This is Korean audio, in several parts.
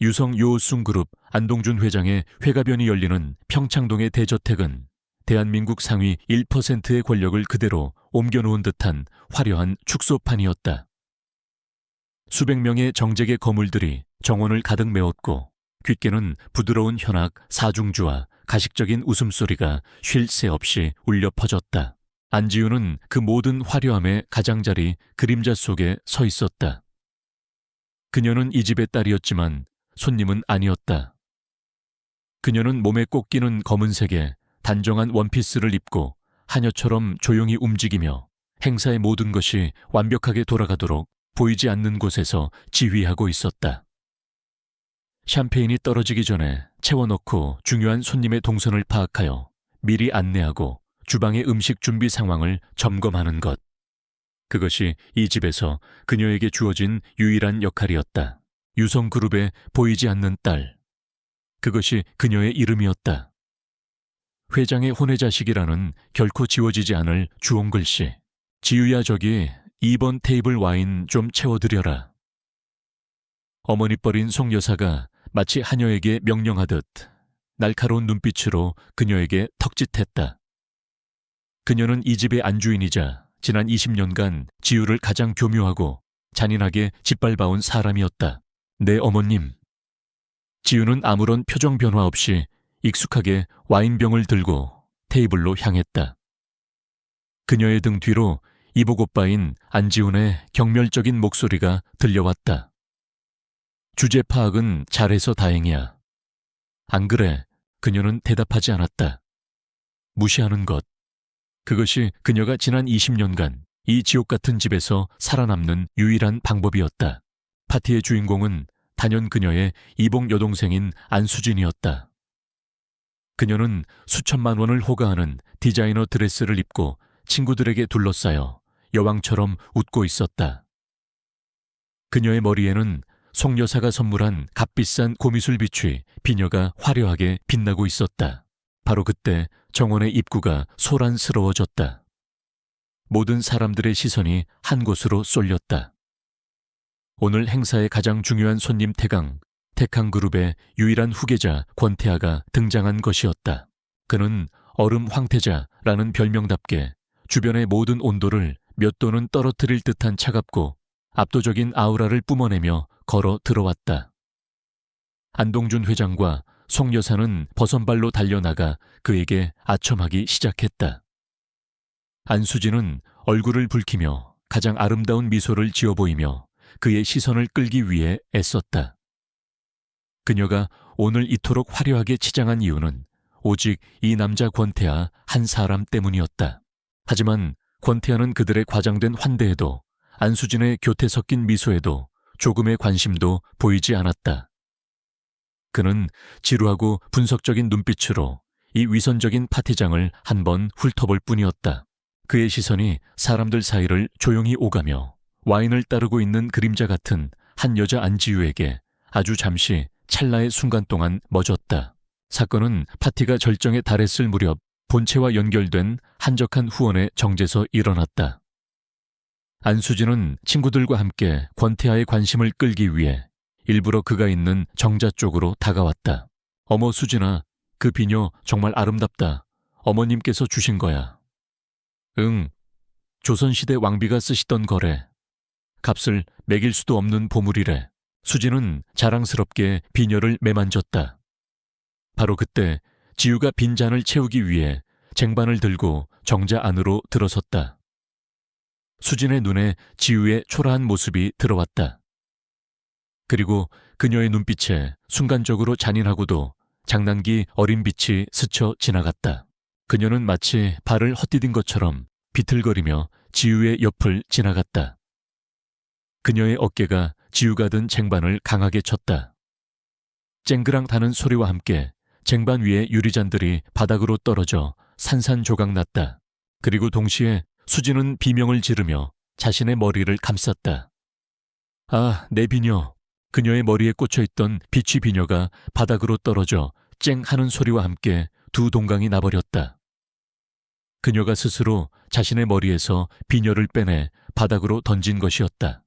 유성 요오순그룹 안동준 회장의 회가변이 열리는 평창동의 대저택은 대한민국 상위 1%의 권력을 그대로 옮겨놓은 듯한 화려한 축소판이었다. 수백 명의 정재계 거물들이 정원을 가득 메웠고 귓게는 부드러운 현악, 사중주와 가식적인 웃음소리가 쉴 새 없이 울려 퍼졌다. 안지우는 그 모든 화려함의 가장자리 그림자 속에 서 있었다. 그녀는 이 집의 딸이었지만 손님은 아니었다. 그녀는 몸에 꼭 끼는 검은색의 단정한 원피스를 입고 하녀처럼 조용히 움직이며 행사의 모든 것이 완벽하게 돌아가도록 보이지 않는 곳에서 지휘하고 있었다. 샴페인이 떨어지기 전에 채워넣고 중요한 손님의 동선을 파악하여 미리 안내하고 주방의 음식 준비 상황을 점검하는 것. 그것이 이 집에서 그녀에게 주어진 유일한 역할이었다. 유성그룹의 보이지 않는 딸. 그것이 그녀의 이름이었다. 회장의 혼외자식이라는 결코 지워지지 않을 주홍글씨. 지유야, 저기 2번 테이블 와인 좀 채워드려라. 어머니 뻘인 송 여사가 마치 하녀에게 명령하듯 날카로운 눈빛으로 그녀에게 턱짓했다. 그녀는 이 집의 안주인이자 지난 20년간 지유를 가장 교묘하고 잔인하게 짓밟아온 사람이었다. 네, 어머님. 지유는 아무런 표정 변화 없이 익숙하게 와인병을 들고 테이블로 향했다. 그녀의 등 뒤로 이복 오빠인 안지훈의 경멸적인 목소리가 들려왔다. 주제 파악은 잘해서 다행이야. 안 그래? 그녀는 대답하지 않았다. 무시하는 것. 그것이 그녀가 지난 20년간 이 지옥 같은 집에서 살아남는 유일한 방법이었다. 파티의 주인공은 단연 그녀의 이복 여동생인 안수진이었다. 그녀는 수천만 원을 호가하는 디자이너 드레스를 입고 친구들에게 둘러싸여 여왕처럼 웃고 있었다. 그녀의 머리에는 송 여사가 선물한 값비싼 고미술 빛이 비녀가 화려하게 빛나고 있었다. 바로 그때 정원의 입구가 소란스러워졌다. 모든 사람들의 시선이 한 곳으로 쏠렸다. 오늘 행사의 가장 중요한 손님 태강그룹의 유일한 후계자 권태하가 등장한 것이었다. 그는 얼음 황태자라는 별명답게 주변의 모든 온도를 몇 도는 떨어뜨릴 듯한 차갑고 압도적인 아우라를 뿜어내며 걸어 들어왔다. 안동준 회장과 송 여사는 버선발로 달려나가 그에게 아첨하기 시작했다. 안수진은 얼굴을 붉히며 가장 아름다운 미소를 지어 보이며 그의 시선을 끌기 위해 애썼다. 그녀가 오늘 이토록 화려하게 치장한 이유는 오직 이 남자 권태하 한 사람 때문이었다. 하지만 권태하는 그들의 과장된 환대에도 안수진의 교태 섞인 미소에도 조금의 관심도 보이지 않았다. 그는 지루하고 분석적인 눈빛으로 이 위선적인 파티장을 한번 훑어볼 뿐이었다. 그의 시선이 사람들 사이를 조용히 오가며 와인을 따르고 있는 그림자 같은 한 여자 안지유에게 아주 잠시 찰나의 순간 동안 멎었다. 사건은 파티가 절정에 달했을 무렵 본체와 연결된 한적한 후원의 정제서 일어났다. 안수진은 친구들과 함께 권태하의 관심을 끌기 위해 일부러 그가 있는 정자 쪽으로 다가왔다. 어머 수진아, 그 비녀 정말 아름답다. 어머님께서 주신 거야. 응, 조선시대 왕비가 쓰시던 거래. 값을 매길 수도 없는 보물이래. 수진은 자랑스럽게 비녀를 매만졌다. 바로 그때 지유가 빈 잔을 채우기 위해 쟁반을 들고 정자 안으로 들어섰다. 수진의 눈에 지유의 초라한 모습이 들어왔다. 그리고 그녀의 눈빛에 순간적으로 잔인하고도 장난기 어린 빛이 스쳐 지나갔다. 그녀는 마치 발을 헛디딘 것처럼 비틀거리며 지유의 옆을 지나갔다. 그녀의 어깨가 지유가 든 쟁반을 강하게 쳤다. 쨍그랑다는 소리와 함께 쟁반 위의 유리잔들이 바닥으로 떨어져 산산조각 났다. 그리고 동시에 수진은 비명을 지르며 자신의 머리를 감쌌다. 아, 내 비녀. 그녀의 머리에 꽂혀있던 비취 비녀가 바닥으로 떨어져 쨍 하는 소리와 함께 두 동강이 나버렸다. 그녀가 스스로 자신의 머리에서 비녀를 빼내 바닥으로 던진 것이었다.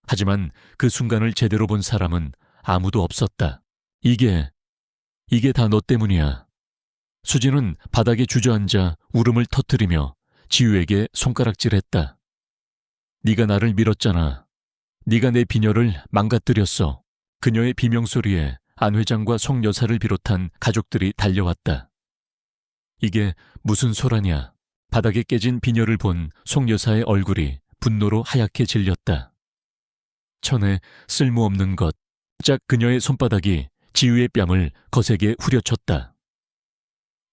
하지만 그 순간을 제대로 본 사람은 아무도 없었다. 이게 다 너 때문이야. 수지는 바닥에 주저앉아 울음을 터뜨리며 지우에게 손가락질했다. 네가 나를 밀었잖아. 네가 내 비녀를 망가뜨렸어. 그녀의 비명소리에 안 회장과 송 여사를 비롯한 가족들이 달려왔다. 이게 무슨 소라냐. 바닥에 깨진 비녀를 본 송 여사의 얼굴이 분노로 하얗게 질렸다. 천에 쓸모없는 것. 짝 그녀의 손바닥이 지우의 뺨을 거세게 후려쳤다.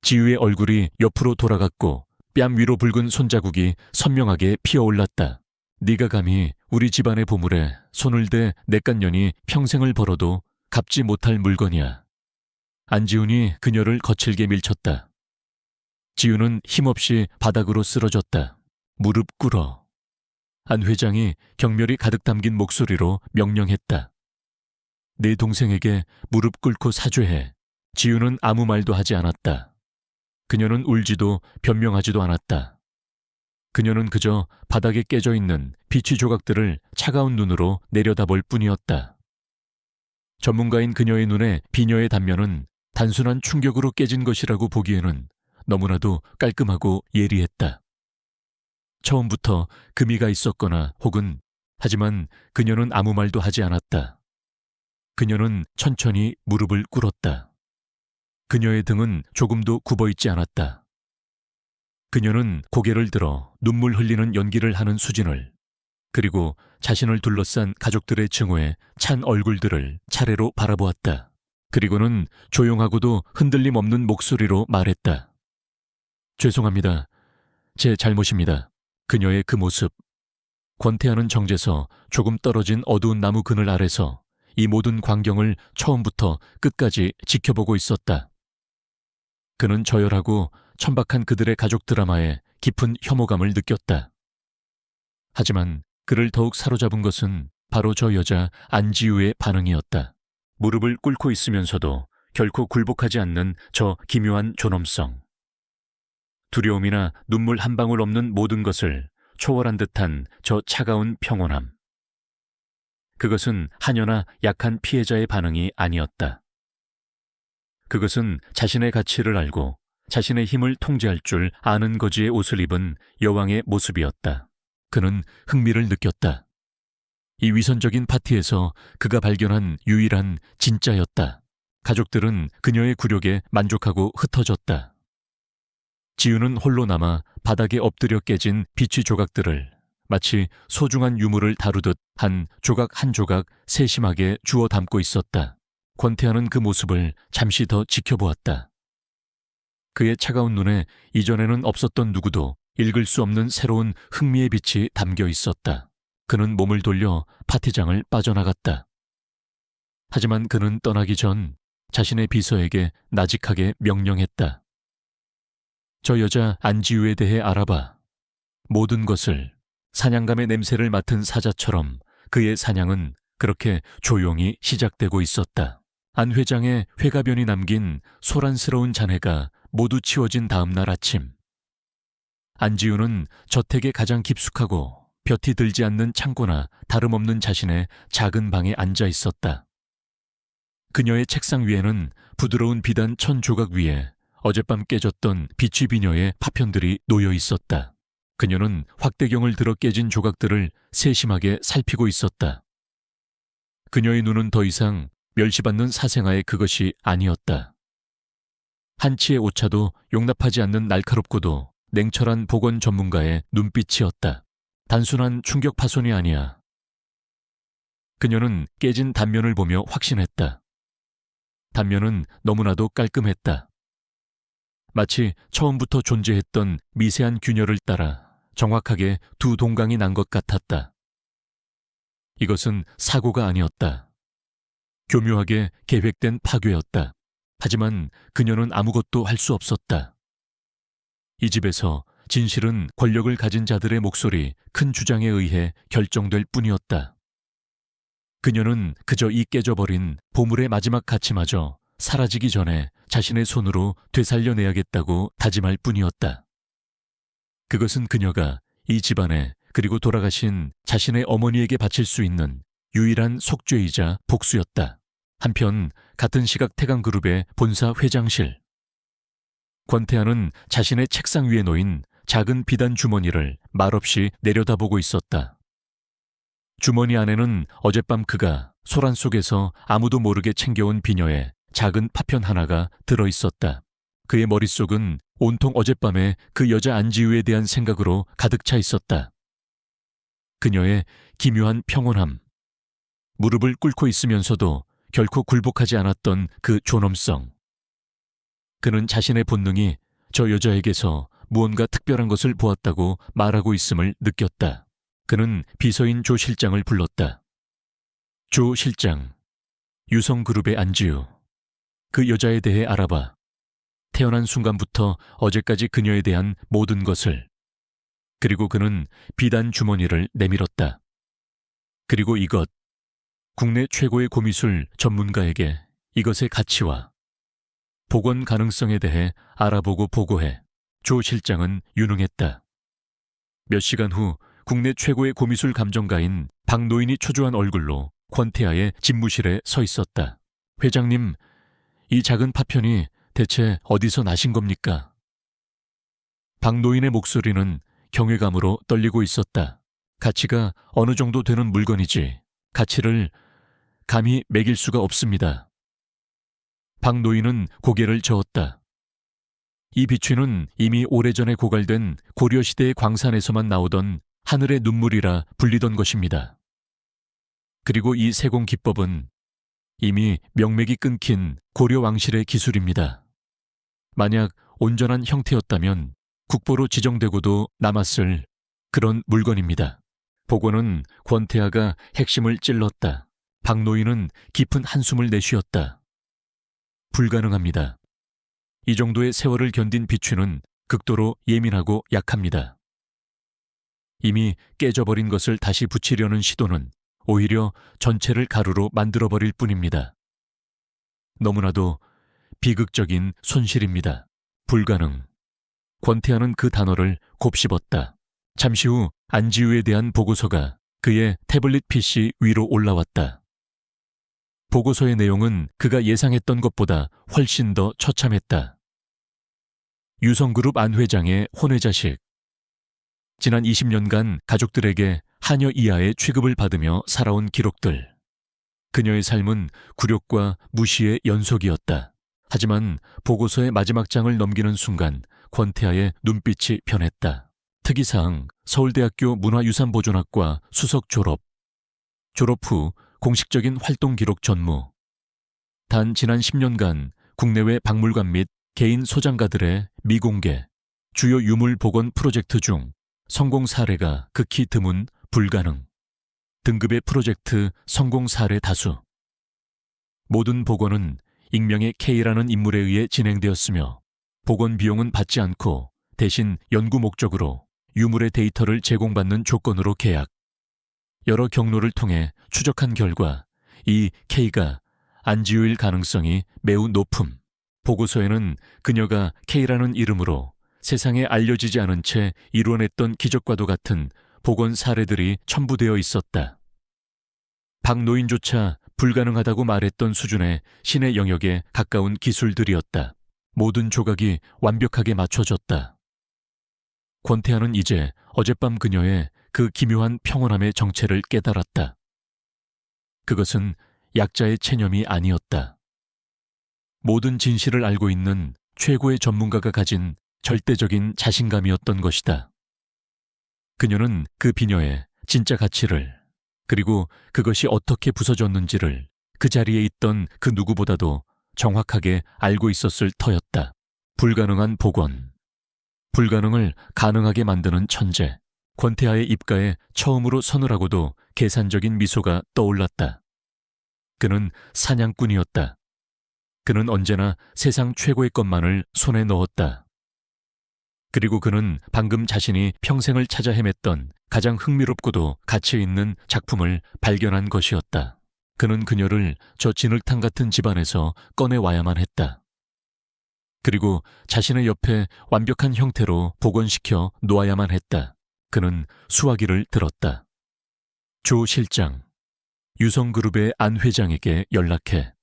지우의 얼굴이 옆으로 돌아갔고 뺨 위로 붉은 손자국이 선명하게 피어올랐다. 네가 감히 우리 집안의 보물에 손을 대 내깐년이 평생을 벌어도 갚지 못할 물건이야. 안지훈이 그녀를 거칠게 밀쳤다. 지우는 힘없이 바닥으로 쓰러졌다. 무릎 꿇어. 안 회장이 경멸이 가득 담긴 목소리로 명령했다. 내 동생에게 무릎 꿇고 사죄해. 지우는 아무 말도 하지 않았다. 그녀는 울지도 변명하지도 않았다. 그녀는 그저 바닥에 깨져 있는 비치 조각들을 차가운 눈으로 내려다볼 뿐이었다. 전문가인 그녀의 눈에 비녀의 단면은 단순한 충격으로 깨진 것이라고 보기에는 너무나도 깔끔하고 예리했다. 처음부터 금이가 있었거나 혹은 하지만 그녀는 아무 말도 하지 않았다. 그녀는 천천히 무릎을 꿇었다. 그녀의 등은 조금도 굽어있지 않았다. 그녀는 고개를 들어 눈물 흘리는 연기를 하는 수진을, 그리고 자신을 둘러싼 가족들의 증오에 찬 얼굴들을 차례로 바라보았다. 그리고는 조용하고도 흔들림 없는 목소리로 말했다. 죄송합니다. 제 잘못입니다. 그녀의 그 모습, 권태하는 정제서 조금 떨어진 어두운 나무 그늘 아래서 이 모든 광경을 처음부터 끝까지 지켜보고 있었다. 그는 저열하고 천박한 그들의 가족 드라마에 깊은 혐오감을 느꼈다. 하지만 그를 더욱 사로잡은 것은 바로 저 여자 안지우의 반응이었다. 무릎을 꿇고 있으면서도 결코 굴복하지 않는 저 기묘한 존엄성. 두려움이나 눈물 한 방울 없는 모든 것을 초월한 듯한 저 차가운 평온함. 그것은 하녀나 약한 피해자의 반응이 아니었다. 그것은 자신의 가치를 알고 자신의 힘을 통제할 줄 아는 거지의 옷을 입은 여왕의 모습이었다. 그는 흥미를 느꼈다. 이 위선적인 파티에서 그가 발견한 유일한 진짜였다. 가족들은 그녀의 굴욕에 만족하고 흩어졌다. 지우는 홀로 남아 바닥에 엎드려 깨진 비치 조각들을 마치 소중한 유물을 다루듯 한 조각 한 조각 세심하게 주워 담고 있었다. 권태하는 그 모습을 잠시 더 지켜보았다. 그의 차가운 눈에 이전에는 없었던 누구도 읽을 수 없는 새로운 흥미의 빛이 담겨 있었다. 그는 몸을 돌려 파티장을 빠져나갔다. 하지만 그는 떠나기 전 자신의 비서에게 나직하게 명령했다. 저 여자 안지우에 대해 알아봐. 모든 것을. 사냥감의 냄새를 맡은 사자처럼 그의 사냥은 그렇게 조용히 시작되고 있었다. 안 회장의 회가변이 남긴 소란스러운 잔해가 모두 치워진 다음 날 아침, 안지우는 저택의 가장 깊숙하고 볕이 들지 않는 창고나 다름없는 자신의 작은 방에 앉아 있었다. 그녀의 책상 위에는 부드러운 비단 1000조각 위에 어젯밤 깨졌던 비치 비녀의 파편들이 놓여 있었다. 그녀는 확대경을 들어 깨진 조각들을 세심하게 살피고 있었다. 그녀의 눈은 더 이상 멸시받는 사생아의 그것이 아니었다. 한치의 오차도 용납하지 않는 날카롭고도 냉철한 보건 전문가의 눈빛이었다. 단순한 충격 파손이 아니야. 그녀는 깨진 단면을 보며 확신했다. 단면은 너무나도 깔끔했다. 마치 처음부터 존재했던 미세한 균열을 따라 정확하게 두 동강이 난 것 같았다. 이것은 사고가 아니었다. 교묘하게 계획된 파괴였다. 하지만 그녀는 아무것도 할 수 없었다. 이 집에서 진실은 권력을 가진 자들의 목소리, 큰 주장에 의해 결정될 뿐이었다. 그녀는 그저 이 깨져버린 보물의 마지막 가치마저 사라지기 전에 자신의 손으로 되살려내야겠다고 다짐할 뿐이었다. 그것은 그녀가 이 집안에 그리고 돌아가신 자신의 어머니에게 바칠 수 있는 유일한 속죄이자 복수였다. 한편 같은 시각 태강그룹의 본사 회장실. 권태하는 자신의 책상 위에 놓인 작은 비단 주머니를 말없이 내려다보고 있었다. 주머니 안에는 어젯밤 그가 소란 속에서 아무도 모르게 챙겨온 비녀의 작은 파편 하나가 들어있었다. 그의 머릿속은 온통 어젯밤에 그 여자 안지우에 대한 생각으로 가득 차 있었다. 그녀의 기묘한 평온함, 무릎을 꿇고 있으면서도 결코 굴복하지 않았던 그 존엄성. 그는 자신의 본능이 저 여자에게서 무언가 특별한 것을 보았다고 말하고 있음을 느꼈다. 그는 비서인 조 실장을 불렀다. 조 실장, 유성그룹의 안지우. 그 여자에 대해 알아봐. 태어난 순간부터 어제까지 그녀에 대한 모든 것을. 그리고 그는 비단 주머니를 내밀었다. 그리고 이것, 국내 최고의 고미술 전문가에게 이것의 가치와 복원 가능성에 대해 알아보고 보고해. 조 실장은 유능했다. 몇 시간 후 국내 최고의 고미술 감정가인 박노인이 초조한 얼굴로 권태하의 집무실에 서 있었다. 회장님, 이 작은 파편이 대체 어디서 나신 겁니까? 박노인의 목소리는 경외감으로 떨리고 있었다. 가치가 어느 정도 되는 물건이지 가치를 감히 매길 수가 없습니다. 박노인은 고개를 저었다. 이 비취는 이미 오래전에 고갈된 고려시대의 광산에서만 나오던 하늘의 눈물이라 불리던 것입니다. 그리고 이 세공 기법은 이미 명맥이 끊긴 고려 왕실의 기술입니다. 만약 온전한 형태였다면 국보로 지정되고도 남았을 그런 물건입니다. 복원은 권태하가 핵심을 찔렀다. 박노인은 깊은 한숨을 내쉬었다. 불가능합니다. 이 정도의 세월을 견딘 비취는 극도로 예민하고 약합니다. 이미 깨져버린 것을 다시 붙이려는 시도는 오히려 전체를 가루로 만들어버릴 뿐입니다. 너무나도 비극적인 손실입니다. 불가능. 권태하는 그 단어를 곱씹었다. 잠시 후 안지우에 대한 보고서가 그의 태블릿 PC 위로 올라왔다. 보고서의 내용은 그가 예상했던 것보다 훨씬 더 처참했다. 유성그룹 안 회장의 혼외자식. 지난 20년간 가족들에게 하녀 이하의 취급을 받으며 살아온 기록들. 그녀의 삶은 굴욕과 무시의 연속이었다. 하지만 보고서의 마지막 장을 넘기는 순간 권태하의 눈빛이 변했다. 특이사항, 서울대학교 문화유산보존학과 수석 졸업. 졸업 후 공식적인 활동 기록 전무. 단 지난 10년간 국내외 박물관 및 개인 소장가들의 미공개, 주요 유물 복원 프로젝트 중 성공 사례가 극히 드문 불가능. 등급의 프로젝트 성공 사례 다수. 모든 복원은 익명의 K라는 인물에 의해 진행되었으며 복원 비용은 받지 않고 대신 연구 목적으로 유물의 데이터를 제공받는 조건으로 계약. 여러 경로를 통해 추적한 결과 이 K가 안지우일 가능성이 매우 높음. 보고서에는 그녀가 K라는 이름으로 세상에 알려지지 않은 채 이루어냈던 기적과도 같은 복원 사례들이 첨부되어 있었다. 박노인조차 불가능하다고 말했던 수준의 신의 영역에 가까운 기술들이었다. 모든 조각이 완벽하게 맞춰졌다. 권태하는 이제 어젯밤 그녀의 그 기묘한 평온함의 정체를 깨달았다. 그것은 약자의 체념이 아니었다. 모든 진실을 알고 있는 최고의 전문가가 가진 절대적인 자신감이었던 것이다. 그녀는 그 비녀의 진짜 가치를, 그리고 그것이 어떻게 부서졌는지를 그 자리에 있던 그 누구보다도 정확하게 알고 있었을 터였다. 불가능한 복원. 불가능을 가능하게 만드는 천재. 권태하의 입가에 처음으로 서늘하고도 계산적인 미소가 떠올랐다. 그는 사냥꾼이었다. 그는 언제나 세상 최고의 것만을 손에 넣었다. 그리고 그는 방금 자신이 평생을 찾아 헤맸던 가장 흥미롭고도 가치 있는 작품을 발견한 것이었다. 그는 그녀를 저 진흙탕 같은 집안에서 꺼내와야만 했다. 그리고 자신의 옆에 완벽한 형태로 복원시켜 놓아야만 했다. 그는 수화기를 들었다. 조 실장, 유성그룹의 안 회장에게 연락해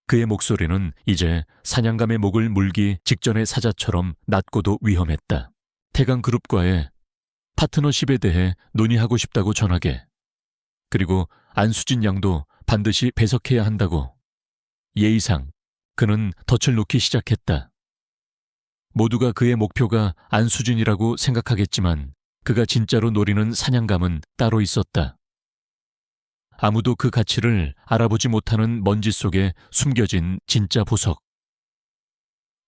그의 목소리는 이제 사냥감의 목을 물기 직전의 사자처럼 낮고도 위험했다. 태강그룹과의 파트너십에 대해 논의하고 싶다고 전하게. 그리고 안수진 양도 반드시 배석해야 한다고. 예의상 그는 덫을 놓기 시작했다. 모두가 그의 목표가 안수진이라고 생각하겠지만 그가 진짜로 노리는 사냥감은 따로 있었다. 아무도 그 가치를 알아보지 못하는 먼지 속에 숨겨진 진짜 보석.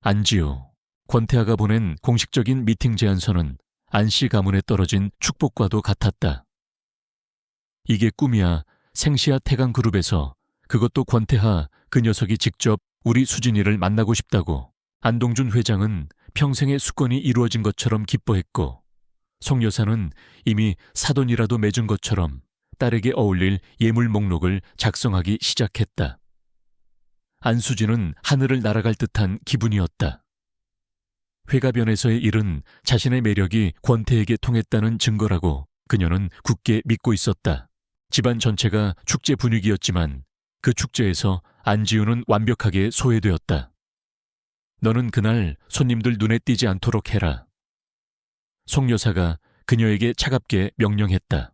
안지우, 권태하가 보낸 공식적인 미팅 제안서는 안씨 가문에 떨어진 축복과도 같았다. 이게 꿈이야. 생시야 태강그룹에서 그것도 권태하 그 녀석이 직접 우리 수진이를 만나고 싶다고. 안동준 회장은 평생의 수건이 이루어진 것처럼 기뻐했고 송 여사는 이미 사돈이라도 맺은 것처럼 딸에게 어울릴 예물 목록을 작성하기 시작했다. 안수진은 하늘을 날아갈 듯한 기분이었다. 회가변에서의 일은 자신의 매력이 권태에게 통했다는 증거라고 그녀는 굳게 믿고 있었다. 집안 전체가 축제 분위기였지만 그 축제에서 안지우는 완벽하게 소외되었다. 너는 그날 손님들 눈에 띄지 않도록 해라. 송 여사가 그녀에게 차갑게 명령했다.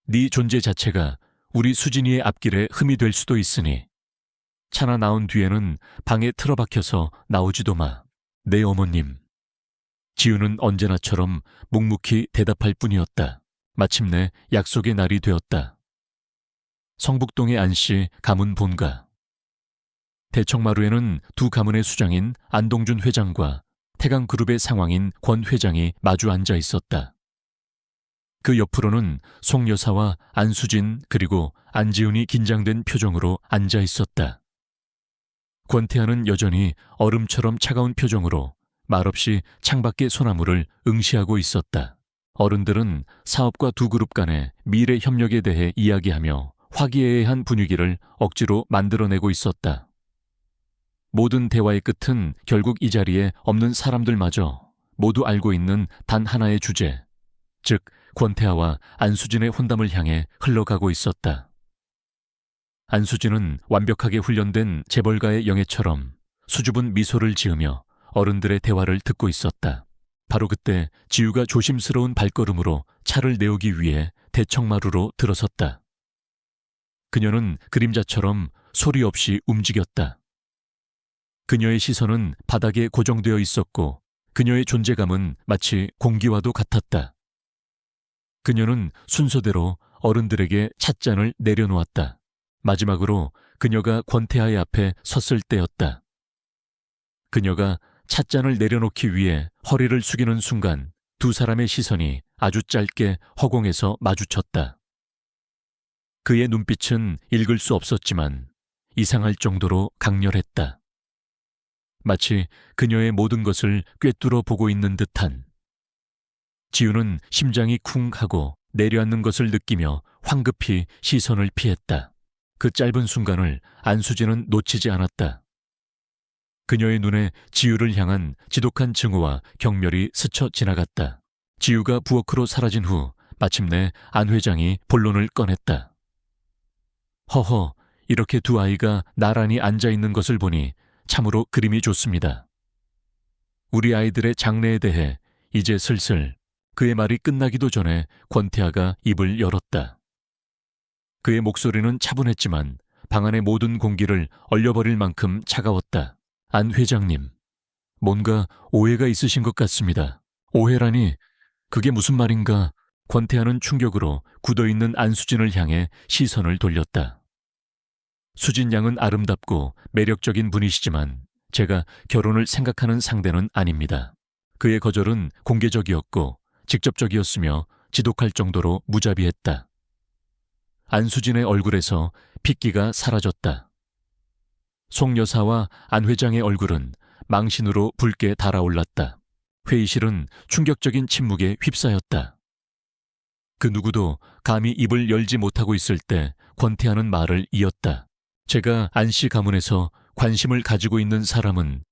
네 존재 자체가 우리 수진이의 앞길에 흠이 될 수도 있으니 차나 나온 뒤에는 방에 틀어박혀서 나오지도 마. 내 어머님. 지우는 언제나처럼 묵묵히 대답할 뿐이었다. 마침내 약속의 날이 되었다. 성북동의 안씨 가문 본가. 대청마루에는 두 가문의 수장인 안동준 회장과 태강그룹의 상황인 권 회장이 마주 앉아 있었다. 그 옆으로는 송 여사와 안수진 그리고 안지훈이 긴장된 표정으로 앉아 있었다. 권태하는 여전히 얼음처럼 차가운 표정으로 말없이 창밖의 소나무를 응시하고 있었다. 어른들은 사업과 두 그룹 간의 미래 협력에 대해 이야기하며 화기애애한 분위기를 억지로 만들어내고 있었다. 모든 대화의 끝은 결국 이 자리에 없는 사람들마저 모두 알고 있는 단 하나의 주제, 즉 권태하와 안수진의 혼담을 향해 흘러가고 있었다. 안수진은 완벽하게 훈련된 재벌가의 영예처럼 수줍은 미소를 지으며 어른들의 대화를 듣고 있었다. 바로 그때 지우가 조심스러운 발걸음으로 차를 내오기 위해 대청마루로 들어섰다. 그녀는 그림자처럼 소리 없이 움직였다. 그녀의 시선은 바닥에 고정되어 있었고 그녀의 존재감은 마치 공기와도 같았다. 그녀는 순서대로 어른들에게 찻잔을 내려놓았다. 마지막으로 그녀가 권태하의 앞에 섰을 때였다. 그녀가 찻잔을 내려놓기 위해 허리를 숙이는 순간 두 사람의 시선이 아주 짧게 허공에서 마주쳤다. 그의 눈빛은 읽을 수 없었지만 이상할 정도로 강렬했다. 마치 그녀의 모든 것을 꿰뚫어 보고 있는 듯한. 지우는 심장이 쿵 하고 내려앉는 것을 느끼며 황급히 시선을 피했다. 그 짧은 순간을 안수진은 놓치지 않았다. 그녀의 눈에 지우를 향한 지독한 증오와 경멸이 스쳐 지나갔다. 지우가 부엌으로 사라진 후 마침내 안 회장이 본론을 꺼냈다. 허허, 이렇게 두 아이가 나란히 앉아있는 것을 보니 참으로 그림이 좋습니다. 우리 아이들의 장래에 대해 이제 슬슬. 그의 말이 끝나기도 전에 권태하가 입을 열었다. 그의 목소리는 차분했지만 방 안의 모든 공기를 얼려버릴 만큼 차가웠다. 안 회장님, 뭔가 오해가 있으신 것 같습니다. 오해라니, 그게 무슨 말인가? 권태하는 충격으로 굳어있는 안수진을 향해 시선을 돌렸다. 수진 양은 아름답고 매력적인 분이시지만 제가 결혼을 생각하는 상대는 아닙니다. 그의 거절은 공개적이었고 직접적이었으며 지독할 정도로 무자비했다. 안수진의 얼굴에서 핏기가 사라졌다. 송 여사와 안 회장의 얼굴은 망신으로 붉게 달아올랐다. 회의실은 충격적인 침묵에 휩싸였다. 그 누구도 감히 입을 열지 못하고 있을 때 권태하는 말을 이었다. 제가 안씨 가문에서 관심을 가지고 있는 사람은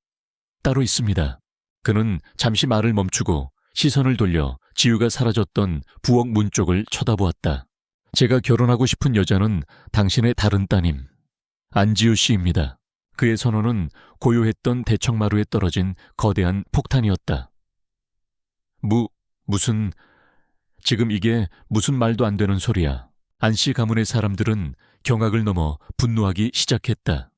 따로 있습니다. 그는 잠시 말을 멈추고 시선을 돌려 지우가 사라졌던 부엌 문 쪽을 쳐다보았다. 제가 결혼하고 싶은 여자는 당신의 다른 따님, 안지우 씨입니다. 그의 선언은 고요했던 대청마루에 떨어진 거대한 폭탄이었다. 무슨, 지금 이게 무슨 말도 안 되는 소리야. 안씨 가문의 사람들은 경악을 넘어 분노하기 시작했다.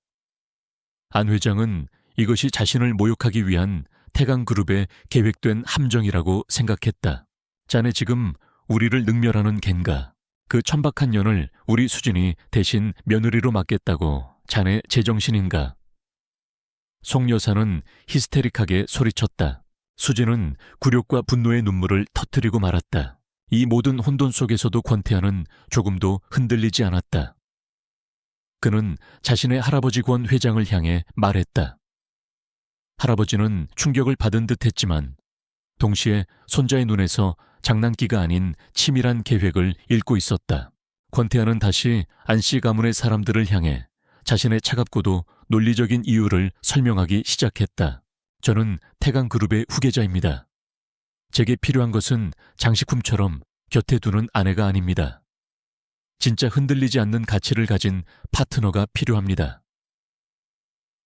안 회장은 이것이 자신을 모욕하기 위한 태강그룹의 계획된 함정이라고 생각했다. 자네 지금 우리를 능멸하는 겐가? 그 천박한 년을 우리 수진이 대신 며느리로 맡겠다고 자네 제정신인가? 송 여사는 히스테릭하게 소리쳤다. 수진은 굴욕과 분노의 눈물을 터뜨리고 말았다. 이 모든 혼돈 속에서도 권태하는 조금도 흔들리지 않았다. 그는 자신의 할아버지 권 회장을 향해 말했다. 할아버지는 충격을 받은 듯 했지만 동시에 손자의 눈에서 장난기가 아닌 치밀한 계획을 읽고 있었다. 권태하는 다시 안씨 가문의 사람들을 향해 자신의 차갑고도 논리적인 이유를 설명하기 시작했다. 저는 태강그룹의 후계자입니다. 제게 필요한 것은 장식품처럼 곁에 두는 아내가 아닙니다. 진짜 흔들리지 않는 가치를 가진 파트너가 필요합니다.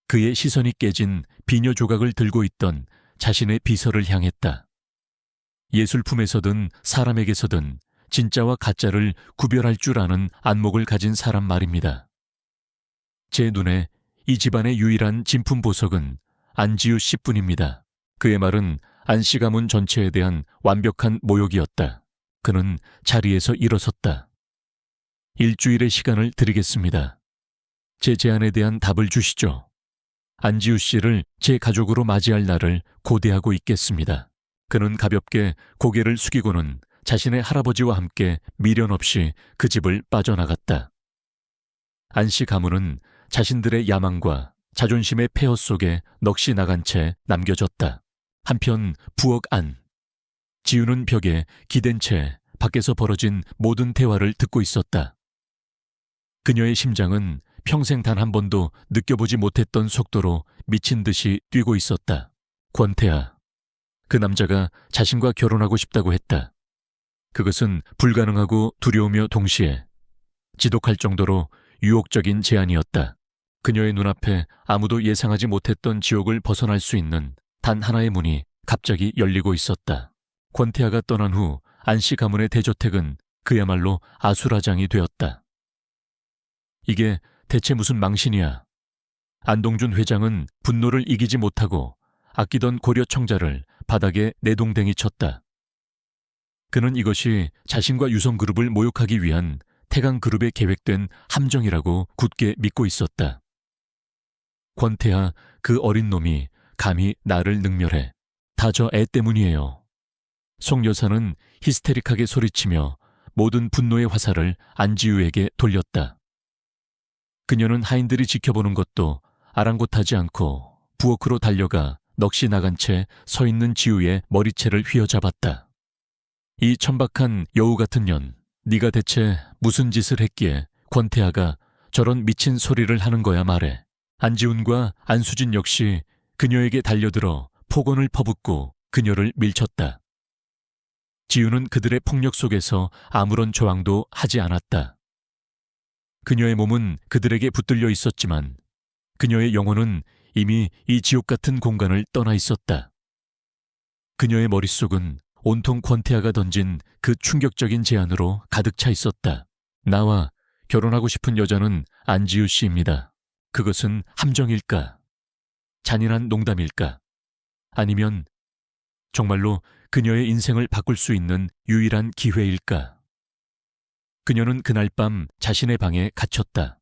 그의 시선이 깨진 비녀 조각을 들고 있던 자신의 비서를 향했다. 예술품에서든 사람에게서든 진짜와 가짜를 구별할 줄 아는 안목을 가진 사람 말입니다. 제 눈에 이 집안의 유일한 진품 보석은 안지우 씨뿐입니다. 그의 말은 안씨 가문 전체에 대한 완벽한 모욕이었다. 그는 자리에서 일어섰다. 일주일의 시간을 드리겠습니다. 제 제안에 대한 답을 주시죠. 안지우 씨를 제 가족으로 맞이할 날을 고대하고 있겠습니다. 그는 가볍게 고개를 숙이고는 자신의 할아버지와 함께 미련 없이 그 집을 빠져나갔다. 안씨 가문은 자신들의 야망과 자존심의 폐허 속에 넋이 나간 채 남겨졌다. 한편 부엌 안, 지우는 벽에 기댄 채 밖에서 벌어진 모든 대화를 듣고 있었다. 그녀의 심장은 평생 단 한 번도 느껴보지 못했던 속도로 미친 듯이 뛰고 있었다. 권태아, 그 남자가 자신과 결혼하고 싶다고 했다. 그것은 불가능하고 두려우며 동시에 지독할 정도로 유혹적인 제안이었다. 그녀의 눈앞에 아무도 예상하지 못했던 지옥을 벗어날 수 있는 단 하나의 문이 갑자기 열리고 있었다. 권태아가 떠난 후 안씨 가문의 대저택은 그야말로 아수라장이 되었다. 이게 대체 무슨 망신이야. 안동준 회장은 분노를 이기지 못하고 아끼던 고려 청자를 바닥에 내동댕이 쳤다. 그는 이것이 자신과 유성그룹을 모욕하기 위한 태강그룹의 계획된 함정이라고 굳게 믿고 있었다. 권태하, 그 어린 놈이 감히 나를 능멸해. 다 저 애 때문이에요. 송 여사는 히스테릭하게 소리치며 모든 분노의 화살을 안지우에게 돌렸다. 그녀는 하인들이 지켜보는 것도 아랑곳하지 않고 부엌으로 달려가 넋이 나간 채 서 있는 지우의 머리채를 휘어잡았다. 이 천박한 여우 같은 년, 네가 대체 무슨 짓을 했기에 권태하가 저런 미친 소리를 하는 거야 말해. 안지훈과 안수진 역시 그녀에게 달려들어 폭언을 퍼붓고 그녀를 밀쳤다. 지우는 그들의 폭력 속에서 아무런 저항도 하지 않았다. 그녀의 몸은 그들에게 붙들려 있었지만 그녀의 영혼은 이미 이 지옥 같은 공간을 떠나 있었다. 그녀의 머릿속은 온통 권태아가 던진 그 충격적인 제안으로 가득 차 있었다. 나와 결혼하고 싶은 여자는 안지우 씨입니다. 그것은 함정일까? 잔인한 농담일까? 아니면 정말로 그녀의 인생을 바꿀 수 있는 유일한 기회일까? 그녀는 그날 밤 자신의 방에 갇혔다.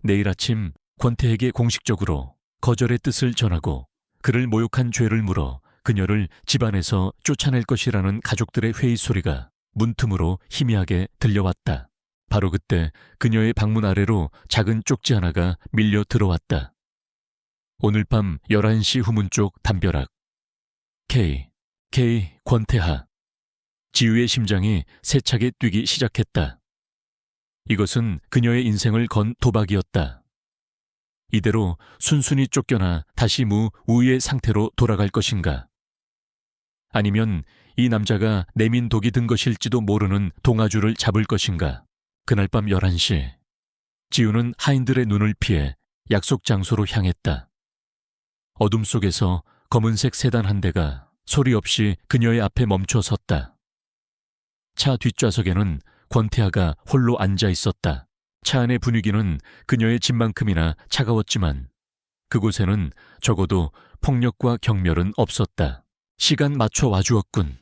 내일 아침 권태에게 공식적으로 거절의 뜻을 전하고 그를 모욕한 죄를 물어 그녀를 집안에서 쫓아낼 것이라는 가족들의 회의 소리가 문틈으로 희미하게 들려왔다. 바로 그때 그녀의 방문 아래로 작은 쪽지 하나가 밀려 들어왔다. 오늘 밤 11시 후문 쪽 담벼락. K 권태하. 지우의 심장이 세차게 뛰기 시작했다. 이것은 그녀의 인생을 건 도박이었다. 이대로 순순히 쫓겨나 다시 무우의 상태로 돌아갈 것인가? 아니면 이 남자가 내민 독이 든 것일지도 모르는 동아줄을 잡을 것인가? 그날 밤 11시, 지우는 하인들의 눈을 피해 약속 장소로 향했다. 어둠 속에서 검은색 세단 한 대가 소리 없이 그녀의 앞에 멈춰 섰다. 차 뒷좌석에는 권태아가 홀로 앉아 있었다. 차 안의 분위기는 그녀의 집만큼이나 차가웠지만 그곳에는 적어도 폭력과 경멸은 없었다. 시간 맞춰 와주었군.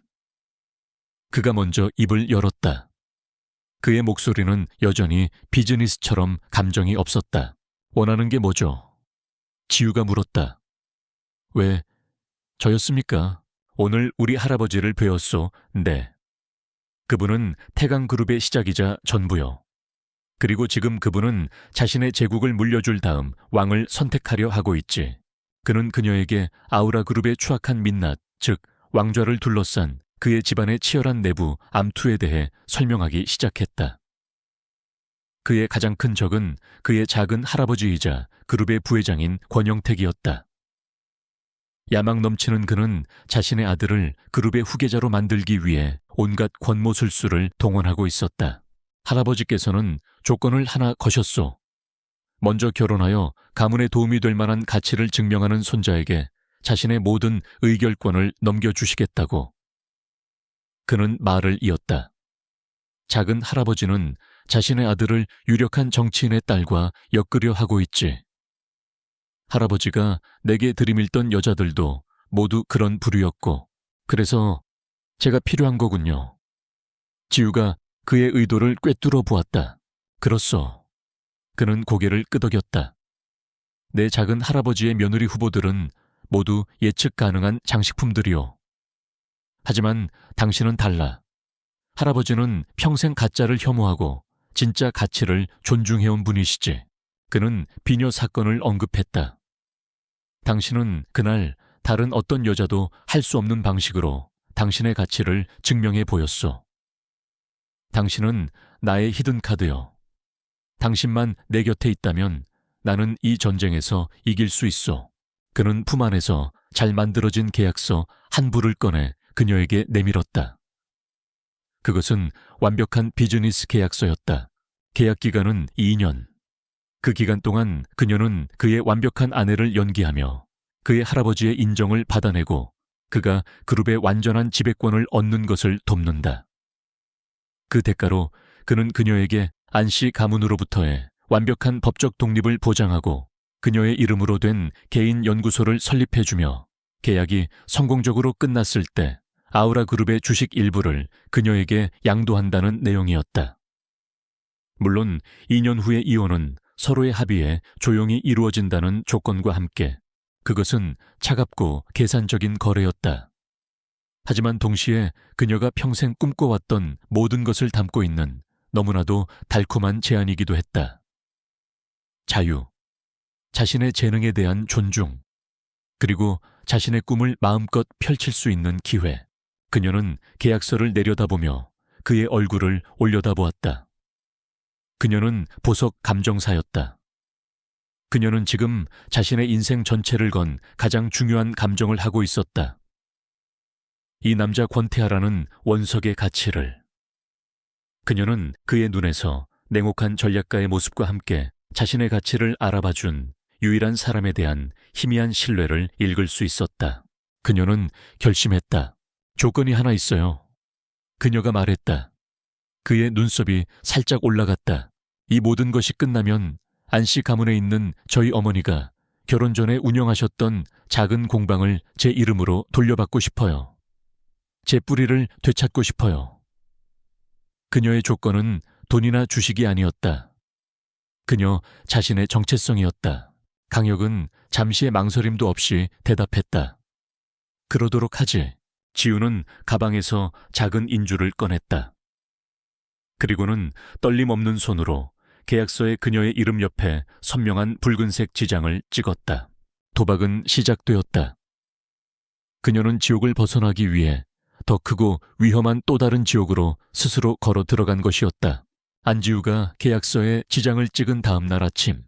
그가 먼저 입을 열었다. 그의 목소리는 여전히 비즈니스처럼 감정이 없었다. 원하는 게 뭐죠? 지우가 물었다. 왜, 저였습니까? 오늘 우리 할아버지를 뵈었소. 네. 그분은 태강그룹의 시작이자 전부요. 그리고 지금 그분은 자신의 제국을 물려줄 다음 왕을 선택하려 하고 있지. 그는 그녀에게 아우라그룹의 추악한 민낯, 즉 왕좌를 둘러싼 그의 집안의 치열한 내부 암투에 대해 설명하기 시작했다. 그의 가장 큰 적은 그의 작은 할아버지이자 그룹의 부회장인 권영택이었다. 야망 넘치는 그는 자신의 아들을 그룹의 후계자로 만들기 위해 온갖 권모술수를 동원하고 있었다. 할아버지께서는 조건을 하나 거셨소. 먼저 결혼하여 가문에 도움이 될 만한 가치를 증명하는 손자에게 자신의 모든 의결권을 넘겨주시겠다고. 그는 말을 이었다. 작은 할아버지는 자신의 아들을 유력한 정치인의 딸과 엮으려 하고 있지. 할아버지가 내게 들이밀던 여자들도 모두 그런 부류였고, 그래서 제가 필요한 거군요. 지우가 그의 의도를 꿰뚫어 보았다. 그렇소. 그는 고개를 끄덕였다. 내 작은 할아버지의 며느리 후보들은 모두 예측 가능한 장식품들이오. 하지만 당신은 달라. 할아버지는 평생 가짜를 혐오하고 진짜 가치를 존중해온 분이시지. 그는 비녀 사건을 언급했다. 당신은 그날 다른 어떤 여자도 할 수 없는 방식으로 당신의 가치를 증명해 보였소. 당신은 나의 히든카드요. 당신만 내 곁에 있다면 나는 이 전쟁에서 이길 수 있어. 그는 품 안에서 잘 만들어진 계약서 한 부를 꺼내 그녀에게 내밀었다. 그것은 완벽한 비즈니스 계약서였다. 계약 기간은 2년. 그 기간 동안 그녀는 그의 완벽한 아내를 연기하며 그의 할아버지의 인정을 받아내고 그가 그룹의 완전한 지배권을 얻는 것을 돕는다. 그 대가로 그는 그녀에게 안씨 가문으로부터의 완벽한 법적 독립을 보장하고 그녀의 이름으로 된 개인 연구소를 설립해주며 계약이 성공적으로 끝났을 때 아우라 그룹의 주식 일부를 그녀에게 양도한다는 내용이었다. 물론 2년 후의 이혼은 서로의 합의에 조용히 이루어진다는 조건과 함께 그것은 차갑고 계산적인 거래였다. 하지만 동시에 그녀가 평생 꿈꿔왔던 모든 것을 담고 있는 너무나도 달콤한 제안이기도 했다. 자유, 자신의 재능에 대한 존중, 그리고 자신의 꿈을 마음껏 펼칠 수 있는 기회. 그녀는 계약서를 내려다보며 그의 얼굴을 올려다보았다. 그녀는 보석 감정사였다. 그녀는 지금 자신의 인생 전체를 건 가장 중요한 감정을 하고 있었다. 이 남자 권태아라는 원석의 가치를. 그녀는 그의 눈에서 냉혹한 전략가의 모습과 함께 자신의 가치를 알아봐준 유일한 사람에 대한 희미한 신뢰를 읽을 수 있었다. 그녀는 결심했다. 조건이 하나 있어요. 그녀가 말했다. 그의 눈썹이 살짝 올라갔다. 이 모든 것이 끝나면 안씨 가문에 있는 저희 어머니가 결혼 전에 운영하셨던 작은 공방을 제 이름으로 돌려받고 싶어요. 제 뿌리를 되찾고 싶어요. 그녀의 조건은 돈이나 주식이 아니었다. 그녀 자신의 정체성이었다. 강혁은 잠시의 망설임도 없이 대답했다. 그러도록 하지. 지우는 가방에서 작은 인주를 꺼냈다. 그리고는 떨림 없는 손으로 계약서에 그녀의 이름 옆에 선명한 붉은색 지장을 찍었다. 도박은 시작되었다. 그녀는 지옥을 벗어나기 위해 더 크고 위험한 또 다른 지옥으로 스스로 걸어 들어간 것이었다. 안지우가 계약서에 지장을 찍은 다음 날 아침,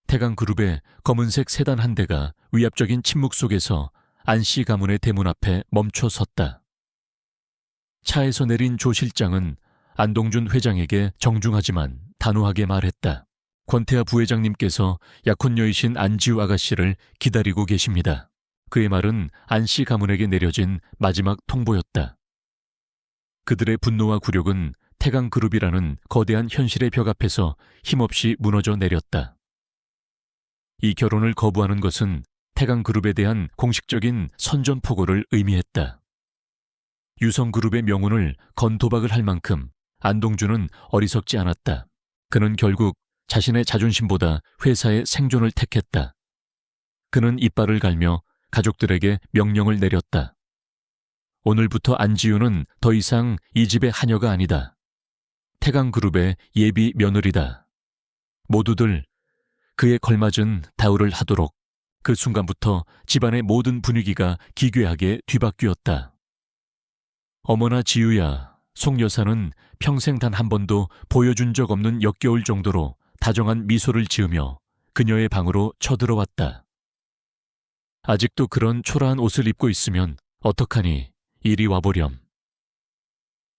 태강그룹의 검은색 세단 한 대가 위압적인 침묵 속에서 안씨 가문의 대문 앞에 멈춰 섰다. 차에서 내린 조 실장은 안동준 회장에게 정중하지만 단호하게 말했다. 권태하 부회장님께서 약혼녀이신 안지우 아가씨를 기다리고 계십니다. 그의 말은 안씨 가문에게 내려진 마지막 통보였다. 그들의 분노와 굴욕은 태강그룹이라는 거대한 현실의 벽 앞에서 힘없이 무너져 내렸다. 이 결혼을 거부하는 것은 태강그룹에 대한 공식적인 선전포고를 의미했다. 유성그룹의 명운을 건도박을 할 만큼 안동준은 어리석지 않았다. 그는 결국 자신의 자존심보다 회사의 생존을 택했다. 그는 이빨을 갈며 가족들에게 명령을 내렸다. 오늘부터 안지우는 더 이상 이 집의 하녀가 아니다. 태강그룹의 예비 며느리다. 모두들 그에 걸맞은 다우를 하도록. 그 순간부터 집안의 모든 분위기가 기괴하게 뒤바뀌었다. 어머나 지우야, 송 여사는 평생 단 한 번도 보여준 적 없는 역겨울 정도로 다정한 미소를 지으며 그녀의 방으로 쳐들어왔다. 아직도 그런 초라한 옷을 입고 있으면 어떡하니? 이리 와보렴.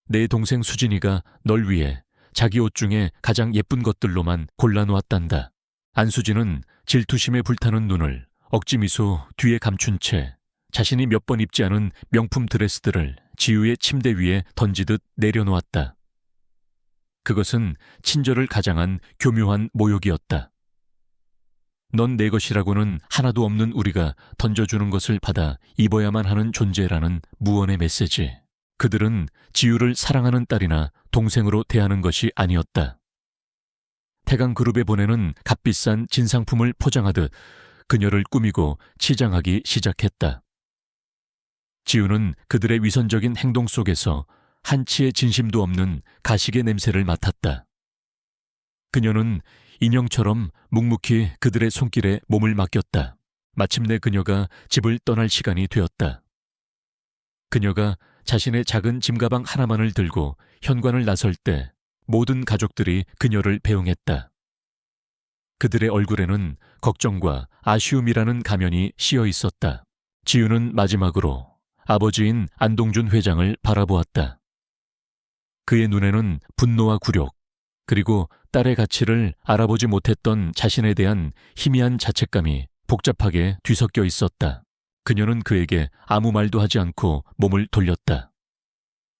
내 동생 수진이가 널 위해 자기 옷 중에 가장 예쁜 것들로만 골라놓았단다. 안수진은 질투심에 불타는 눈을 억지 미소 뒤에 감춘 채 자신이 몇 번 입지 않은 명품 드레스들을 지우의 침대 위에 던지듯 내려놓았다. 그것은 친절을 가장한 교묘한 모욕이었다. 넌 내 것이라고는 하나도 없는 우리가 던져주는 것을 받아 입어야만 하는 존재라는 무언의 메시지. 그들은 지우를 사랑하는 딸이나 동생으로 대하는 것이 아니었다. 태강그룹에 보내는 값비싼 진상품을 포장하듯 그녀를 꾸미고 치장하기 시작했다. 지우는 그들의 위선적인 행동 속에서 한치의 진심도 없는 가식의 냄새를 맡았다. 그녀는 인형처럼 묵묵히 그들의 손길에 몸을 맡겼다. 마침내 그녀가 집을 떠날 시간이 되었다. 그녀가 자신의 작은 짐가방 하나만을 들고 현관을 나설 때 모든 가족들이 그녀를 배웅했다. 그들의 얼굴에는 걱정과 아쉬움이라는 가면이 씌어 있었다. 지우는 마지막으로 아버지인 안동준 회장을 바라보았다. 그의 눈에는 분노와 굴욕, 그리고 딸의 가치를 알아보지 못했던 자신에 대한 희미한 자책감이 복잡하게 뒤섞여 있었다. 그녀는 그에게 아무 말도 하지 않고 몸을 돌렸다.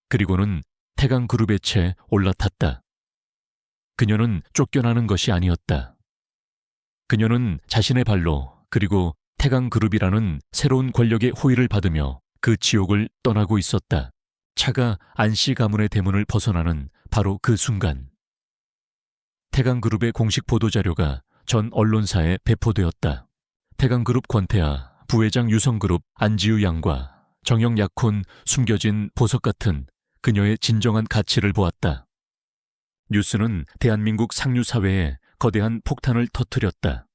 그리고는 태강그룹의 채 올라탔다. 그녀는 쫓겨나는 것이 아니었다. 그녀는 자신의 발로 그리고 태강그룹이라는 새로운 권력의 호의를 받으며 그 지옥을 떠나고 있었다. 차가 안씨 가문의 대문을 벗어나는 바로 그 순간 태강그룹의 공식 보도자료가 전 언론사에 배포되었다. 태강그룹 권태하, 부회장 유성그룹 안지우 양과 정형 약혼 숨겨진 보석 같은 그녀의 진정한 가치를 보았다. 뉴스는 대한민국 상류사회에 거대한 폭탄을 터뜨렸다.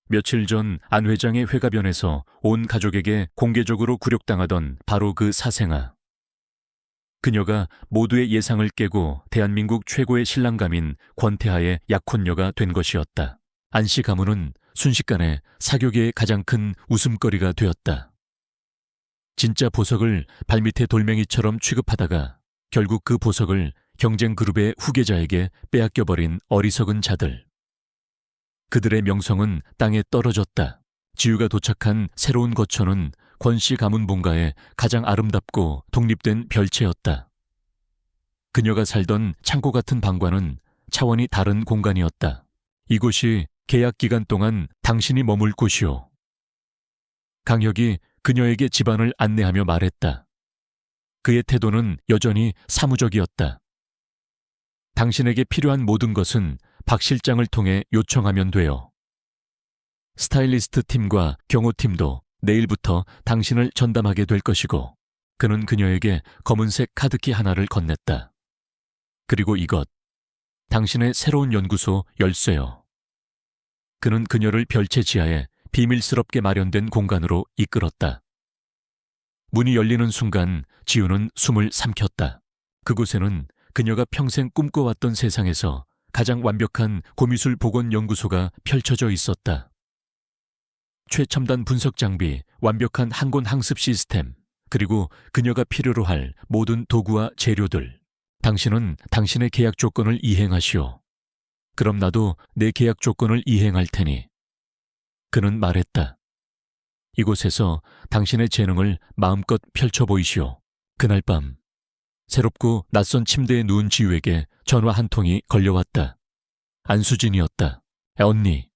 며칠 전 안 회장의 회가변에서 온 가족에게 공개적으로 굴욕당하던 바로 그 사생아. 그녀가 모두의 예상을 깨고 대한민국 최고의 신랑감인 권태하의 약혼녀가 된 것이었다. 안씨 가문은 순식간에 사교계의 가장 큰 웃음거리가 되었다. 진짜 보석을 발밑에 돌멩이처럼 취급하다가 결국 그 보석을 경쟁그룹의 후계자에게 빼앗겨버린 어리석은 자들. 그들의 명성은 땅에 떨어졌다. 지우가 도착한 새로운 거처는 권씨 가문 본가의 가장 아름답고 독립된 별채였다. 그녀가 살던 창고 같은 방과는 차원이 다른 공간이었다. 이곳이 계약 기간 동안 당신이 머물 곳이오. 강혁이 그녀에게 집안을 안내하며 말했다. 그의 태도는 여전히 사무적이었다. 당신에게 필요한 모든 것은 박 실장을 통해 요청하면 돼요. 스타일리스트 팀과 경호팀도 내일부터 당신을 전담하게 될 것이고, 그는 그녀에게 검은색 카드키 하나를 건넸다. 그리고 이것, 당신의 새로운 연구소 열쇠요. 그는 그녀를 별채 지하에 비밀스럽게 마련된 공간으로 이끌었다. 문이 열리는 순간 지우는 숨을 삼켰다. 그곳에는 그녀가 평생 꿈꿔왔던 세상에서 가장 완벽한 고미술 복원 연구소가 펼쳐져 있었다. 최첨단 분석 장비, 완벽한 항곤 항습 시스템, 그리고 그녀가 필요로 할 모든 도구와 재료들. 당신은 당신의 계약 조건을 이행하시오. 그럼 나도 내 계약 조건을 이행할 테니. 그는 말했다. 이곳에서 당신의 재능을 마음껏 펼쳐 보이시오. 그날 밤 새롭고 낯선 침대에 누운 지우에게 전화 한 통이 걸려왔다. 안수진이었다. 언니.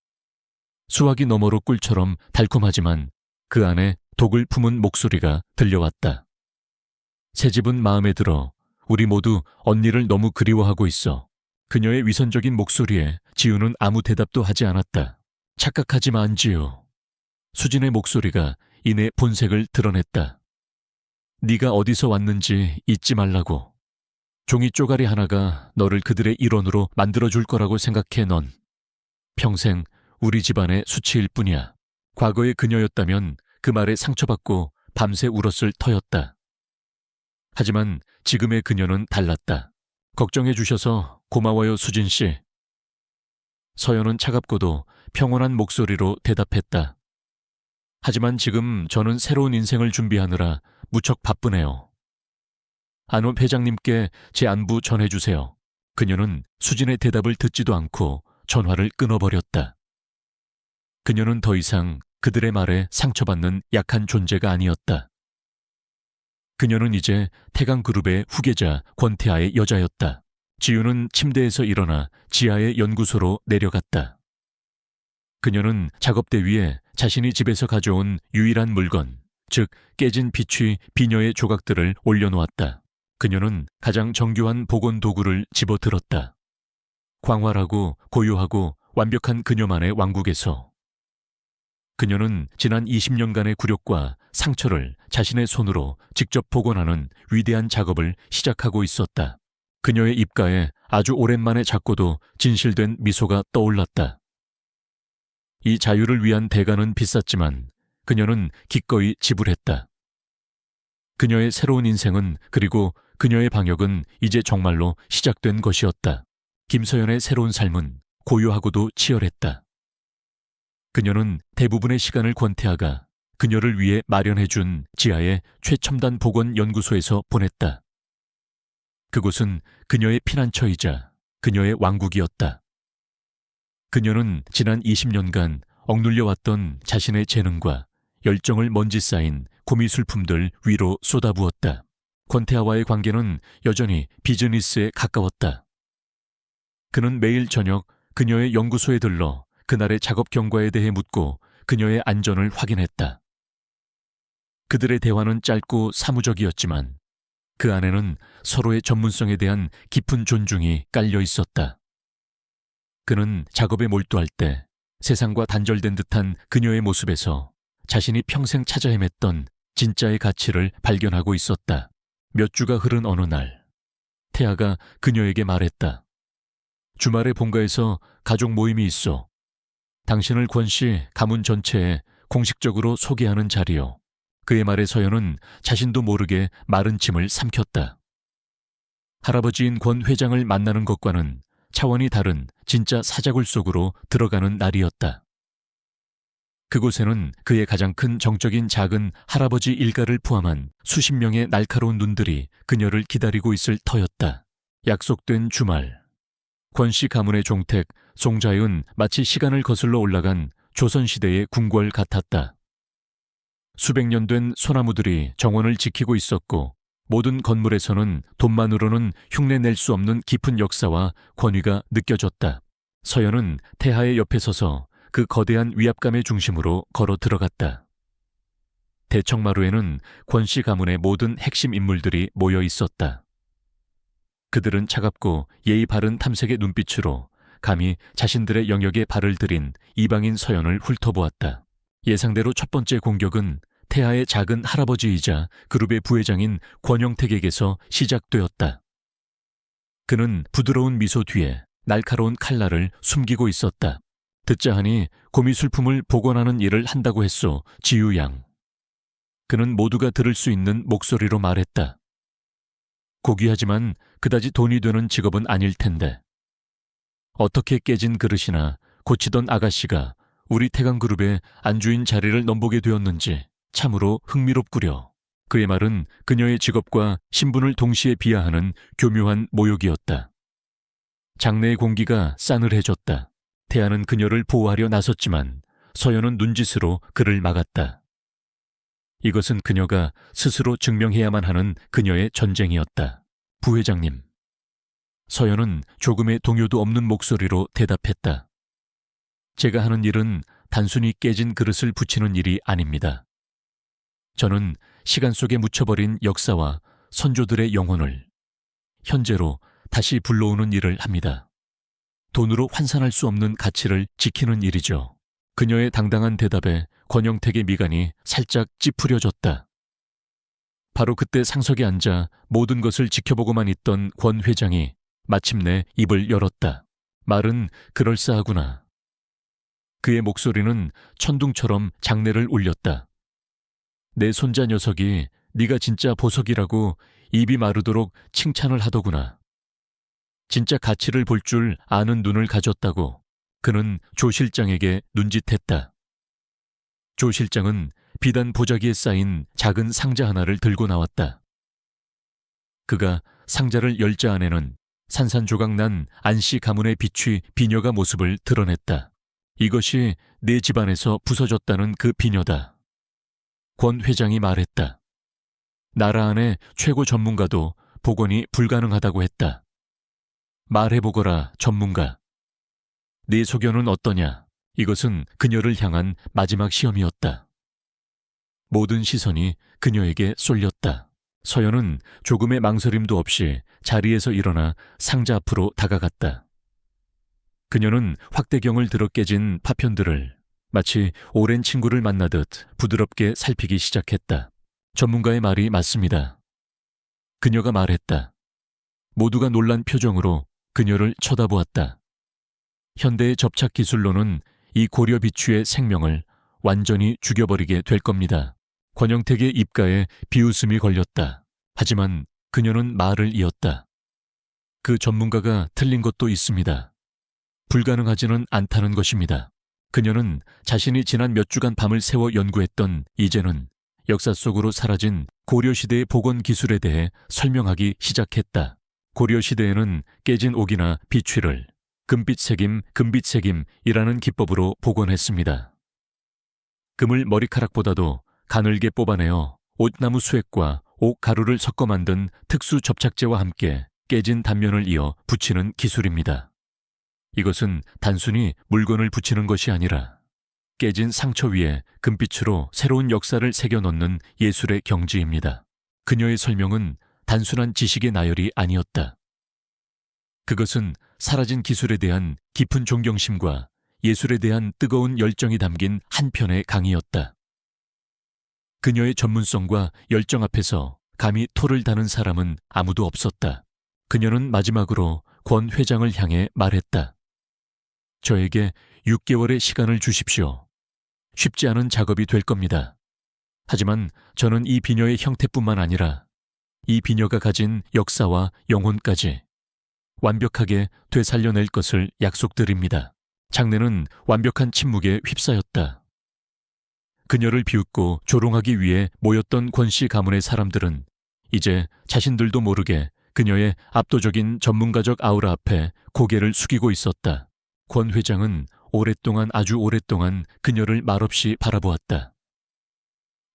수화기 너머로 꿀처럼 달콤하지만 그 안에 독을 품은 목소리가 들려왔다. 새집은 마음에 들어. 우리 모두 언니를 너무 그리워하고 있어. 그녀의 위선적인 목소리에 지우는 아무 대답도 하지 않았다. 착각하지 마, 안지우. 수진의 목소리가 이내 본색을 드러냈다. 네가 어디서 왔는지 잊지 말라고. 종이 쪼가리 하나가 너를 그들의 일원으로 만들어줄 거라고 생각해 넌. 평생 우리 집안의 수치일 뿐이야. 과거의 그녀였다면 그 말에 상처받고 밤새 울었을 터였다. 하지만 지금의 그녀는 달랐다. 걱정해 주셔서 고마워요, 수진 씨. 서연은 차갑고도 평온한 목소리로 대답했다. 하지만 지금 저는 새로운 인생을 준비하느라 무척 바쁘네요. 안원 회장님께 제 안부 전해주세요. 그녀는 수진의 대답을 듣지도 않고 전화를 끊어버렸다. 그녀는 더 이상 그들의 말에 상처받는 약한 존재가 아니었다. 그녀는 이제 태강그룹의 후계자 권태아의 여자였다. 지우는 침대에서 일어나 지하의 연구소로 내려갔다. 그녀는 작업대 위에 자신이 집에서 가져온 유일한 물건, 즉 깨진 비취 비녀의 조각들을 올려놓았다. 그녀는 가장 정교한 복원 도구를 집어들었다. 광활하고 고요하고 완벽한 그녀만의 왕국에서 그녀는 지난 20년간의 굴욕과 상처를 자신의 손으로 직접 복원하는 위대한 작업을 시작하고 있었다. 그녀의 입가에 아주 오랜만에 작고도 진실된 미소가 떠올랐다. 이 자유를 위한 대가는 비쌌지만 그녀는 기꺼이 지불했다. 그녀의 새로운 인생은 그리고 그녀의 방역은 이제 정말로 시작된 것이었다. 김서연의 새로운 삶은 고요하고도 치열했다. 그녀는 대부분의 시간을 권태아가 그녀를 위해 마련해준 지하의 최첨단 복원 연구소에서 보냈다. 그곳은 그녀의 피난처이자 그녀의 왕국이었다. 그녀는 지난 20년간 억눌려왔던 자신의 재능과 열정을 먼지 쌓인 고미술품들 위로 쏟아부었다. 권태아와의 관계는 여전히 비즈니스에 가까웠다. 그는 매일 저녁 그녀의 연구소에 들러 그날의 작업 경과에 대해 묻고 그녀의 안전을 확인했다. 그들의 대화는 짧고 사무적이었지만 그 안에는 서로의 전문성에 대한 깊은 존중이 깔려 있었다. 그는 작업에 몰두할 때 세상과 단절된 듯한 그녀의 모습에서 자신이 평생 찾아 헤맸던 진짜의 가치를 발견하고 있었다. 몇 주가 흐른 어느 날, 태아가 그녀에게 말했다. 주말에 본가에서 가족 모임이 있어. 당신을 권씨 가문 전체에 공식적으로 소개하는 자리요. 그의 말에 서연은 자신도 모르게 마른 침을 삼켰다. 할아버지인 권 회장을 만나는 것과는 차원이 다른 진짜 사자굴 속으로 들어가는 날이었다. 그곳에는 그의 가장 큰 정적인 작은 할아버지 일가를 포함한 수십 명의 날카로운 눈들이 그녀를 기다리고 있을 터였다. 약속된 주말. 권씨 가문의 종택 송자윤 마치 시간을 거슬러 올라간 조선시대의 궁궐 같았다. 수백 년 된 소나무들이 정원을 지키고 있었고 모든 건물에서는 돈만으로는 흉내낼 수 없는 깊은 역사와 권위가 느껴졌다. 서연은 태하의 옆에 서서 그 거대한 위압감의 중심으로 걸어 들어갔다. 대청마루에는 권씨 가문의 모든 핵심 인물들이 모여 있었다. 그들은 차갑고 예의 바른 탐색의 눈빛으로 감히 자신들의 영역에 발을 들인 이방인 서연을 훑어보았다. 예상대로 첫 번째 공격은 태하의 작은 할아버지이자 그룹의 부회장인 권영택에게서 시작되었다. 그는 부드러운 미소 뒤에 날카로운 칼날을 숨기고 있었다. 듣자 하니 고미술품을 복원하는 일을 한다고 했소, 지유양. 그는 모두가 들을 수 있는 목소리로 말했다. 고귀하지만 그다지 돈이 되는 직업은 아닐 텐데. 어떻게 깨진 그릇이나 고치던 아가씨가 우리 태강그룹의 안주인 자리를 넘보게 되었는지 참으로 흥미롭구려. 그의 말은 그녀의 직업과 신분을 동시에 비하하는 교묘한 모욕이었다. 장내의 공기가 싸늘해졌다. 태아는 그녀를 보호하려 나섰지만 서연은 눈짓으로 그를 막았다. 이것은 그녀가 스스로 증명해야만 하는 그녀의 전쟁이었다. 부회장님. 서연은 조금의 동요도 없는 목소리로 대답했다. 제가 하는 일은 단순히 깨진 그릇을 붙이는 일이 아닙니다. 저는 시간 속에 묻혀버린 역사와 선조들의 영혼을 현재로 다시 불러오는 일을 합니다. 돈으로 환산할 수 없는 가치를 지키는 일이죠. 그녀의 당당한 대답에 권영택의 미간이 살짝 찌푸려졌다. 바로 그때 상석에 앉아 모든 것을 지켜보고만 있던 권 회장이 마침내 입을 열었다. 말은 그럴싸하구나. 그의 목소리는 천둥처럼 장내를 울렸다. 내 손자 녀석이 네가 진짜 보석이라고 입이 마르도록 칭찬을 하더구나. 진짜 가치를 볼 줄 아는 눈을 가졌다고 그는 조 실장에게 눈짓했다. 조 실장은 비단 보자기에 쌓인 작은 상자 하나를 들고 나왔다. 그가 상자를 열자 안에는 산산조각난 안씨 가문의 비취 비녀가 모습을 드러냈다. 이것이 내 집안에서 부서졌다는 그 비녀다. 권 회장이 말했다. 나라 안의 최고 전문가도 복원이 불가능하다고 했다. 말해보거라, 전문가. 네 소견은 어떠냐? 이것은 그녀를 향한 마지막 시험이었다. 모든 시선이 그녀에게 쏠렸다. 서연은 조금의 망설임도 없이 자리에서 일어나 상자 앞으로 다가갔다. 그녀는 확대경을 들어 깨진 파편들을 마치 오랜 친구를 만나듯 부드럽게 살피기 시작했다. 전문가의 말이 맞습니다. 그녀가 말했다. 모두가 놀란 표정으로 그녀를 쳐다보았다. 현대의 접착 기술로는 이 고려 비추의 생명을 완전히 죽여버리게 될 겁니다. 권영택의 입가에 비웃음이 걸렸다. 하지만 그녀는 말을 이었다. 그 전문가가 틀린 것도 있습니다. 불가능하지는 않다는 것입니다. 그녀는 자신이 지난 몇 주간 밤을 새워 연구했던 이제는 역사 속으로 사라진 고려시대의 복원 기술에 대해 설명하기 시작했다. 고려시대에는 깨진 옥이나 비취를 금빛새김이라는 기법으로 복원했습니다. 금을 머리카락보다도 가늘게 뽑아내어 옷나무 수액과 옥 가루를 섞어 만든 특수 접착제와 함께 깨진 단면을 이어 붙이는 기술입니다. 이것은 단순히 물건을 붙이는 것이 아니라 깨진 상처 위에 금빛으로 새로운 역사를 새겨 넣는 예술의 경지입니다. 그녀의 설명은 단순한 지식의 나열이 아니었다. 그것은 사라진 기술에 대한 깊은 존경심과 예술에 대한 뜨거운 열정이 담긴 한 편의 강의였다. 그녀의 전문성과 열정 앞에서 감히 토를 다는 사람은 아무도 없었다. 그녀는 마지막으로 권 회장을 향해 말했다. 저에게 6개월의 시간을 주십시오. 쉽지 않은 작업이 될 겁니다. 하지만 저는 이 비녀의 형태뿐만 아니라 이 비녀가 가진 역사와 영혼까지 완벽하게 되살려낼 것을 약속드립니다. 장내는 완벽한 침묵에 휩싸였다. 그녀를 비웃고 조롱하기 위해 모였던 권씨 가문의 사람들은 이제 자신들도 모르게 그녀의 압도적인 전문가적 아우라 앞에 고개를 숙이고 있었다. 권 회장은 아주 오랫동안 그녀를 말없이 바라보았다.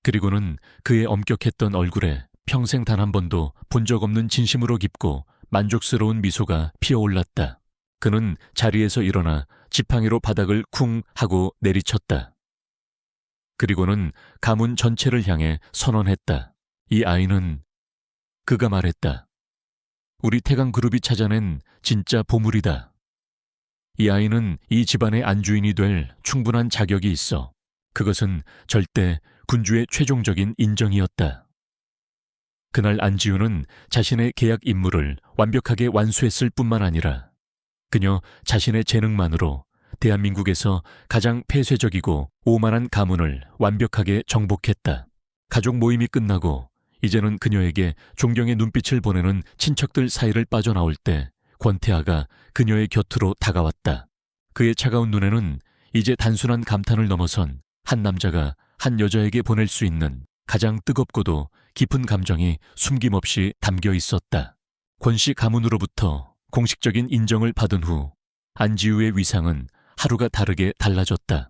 그리고는 그의 엄격했던 얼굴에 평생 단 한 번도 본 적 없는 진심으로 깊고 만족스러운 미소가 피어올랐다. 그는 자리에서 일어나 지팡이로 바닥을 쿵 하고 내리쳤다. 그리고는 가문 전체를 향해 선언했다. 이 아이는, 그가 말했다. 우리 태강그룹이 찾아낸 진짜 보물이다. 이 아이는 이 집안의 안주인이 될 충분한 자격이 있어. 그것은 절대 군주의 최종적인 인정이었다. 그날 안지우는 자신의 계약 임무를 완벽하게 완수했을 뿐만 아니라 그녀 자신의 재능만으로 대한민국에서 가장 폐쇄적이고 오만한 가문을 완벽하게 정복했다. 가족 모임이 끝나고 이제는 그녀에게 존경의 눈빛을 보내는 친척들 사이를 빠져나올 때 권태아가 그녀의 곁으로 다가왔다. 그의 차가운 눈에는 이제 단순한 감탄을 넘어선 한 남자가 한 여자에게 보낼 수 있는 가장 뜨겁고도 깊은 감정이 숨김없이 담겨 있었다. 권씨 가문으로부터 공식적인 인정을 받은 후 안지우의 위상은 하루가 다르게 달라졌다.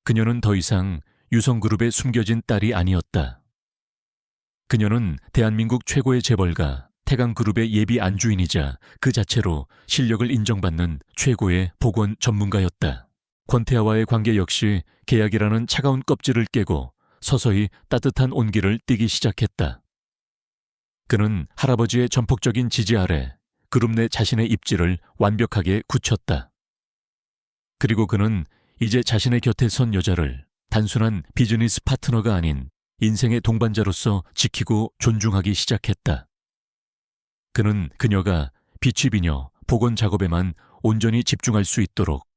그녀는 더 이상 유성그룹의 숨겨진 딸이 아니었다. 그녀는 대한민국 최고의 재벌가 태강그룹의 예비 안주인이자 그 자체로 실력을 인정받는 최고의 보건 전문가였다. 권태아와의 관계 역시 계약이라는 차가운 껍질을 깨고 서서히 따뜻한 온기를 띠기 시작했다. 그는 할아버지의 전폭적인 지지 아래 그룹 내 자신의 입지를 완벽하게 굳혔다. 그리고 그는 이제 자신의 곁에 선 여자를 단순한 비즈니스 파트너가 아닌 인생의 동반자로서 지키고 존중하기 시작했다. 그는 그녀가 비취비녀 복원 작업에만 온전히 집중할 수 있도록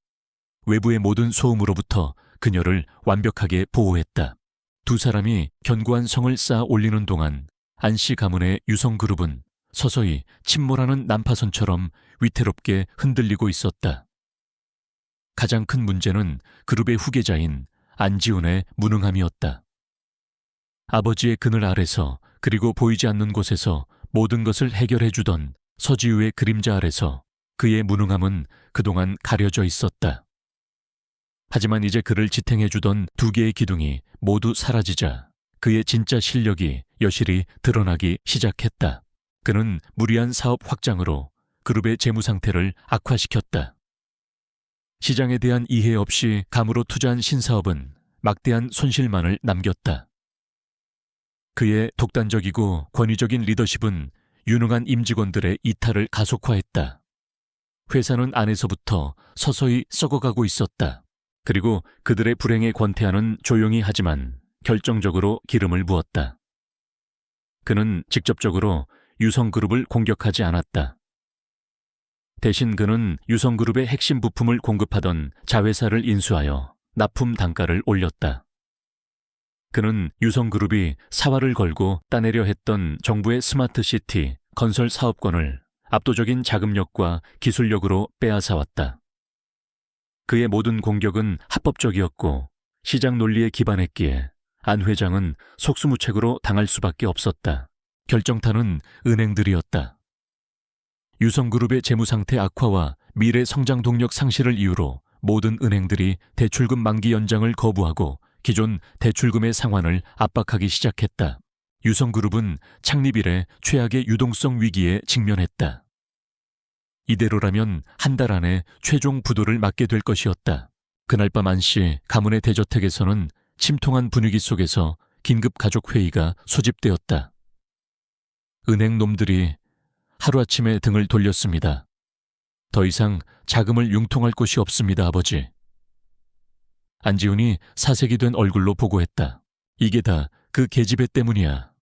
외부의 모든 소음으로부터 그녀를 완벽하게 보호했다. 두 사람이 견고한 성을 쌓아 올리는 동안 안씨 가문의 유성그룹은 서서히 침몰하는 난파선처럼 위태롭게 흔들리고 있었다. 가장 큰 문제는 그룹의 후계자인 안지훈의 무능함이었다. 아버지의 그늘 아래서 그리고 보이지 않는 곳에서 모든 것을 해결해주던 서지우의 그림자 아래서 그의 무능함은 그동안 가려져 있었다. 하지만 이제 그를 지탱해주던 두 개의 기둥이 모두 사라지자 그의 진짜 실력이 여실히 드러나기 시작했다. 그는 무리한 사업 확장으로 그룹의 재무 상태를 악화시켰다. 시장에 대한 이해 없이 감으로 투자한 신사업은 막대한 손실만을 남겼다. 그의 독단적이고 권위적인 리더십은 유능한 임직원들의 이탈을 가속화했다. 회사는 안에서부터 서서히 썩어가고 있었다. 그리고 그들의 불행에 권태아는 조용히 하지만 결정적으로 기름을 부었다. 그는 직접적으로 유성그룹을 공격하지 않았다. 대신 그는 유성그룹의 핵심 부품을 공급하던 자회사를 인수하여 납품 단가를 올렸다. 그는 유성그룹이 사활을 걸고 따내려 했던 정부의 스마트시티 건설 사업권을 압도적인 자금력과 기술력으로 빼앗아왔다. 그의 모든 공격은 합법적이었고 시장 논리에 기반했기에 안 회장은 속수무책으로 당할 수밖에 없었다. 결정타는 은행들이었다. 유성그룹의 재무상태 악화와 미래 성장 동력 상실을 이유로 모든 은행들이 대출금 만기 연장을 거부하고 기존 대출금의 상환을 압박하기 시작했다. 유성그룹은 창립 이래 최악의 유동성 위기에 직면했다. 이대로라면 한 달 안에 최종 부도를 맞게 될 것이었다. 그날 밤 안씨 가문의 대저택에서는 침통한 분위기 속에서 긴급 가족회의가 소집되었다. 은행 놈들이 하루아침에 등을 돌렸습니다. 더 이상 자금을 융통할 곳이 없습니다, 아버지. 안지훈이 사색이 된 얼굴로 보고했다. 이게 다 그 계집애 때문이야.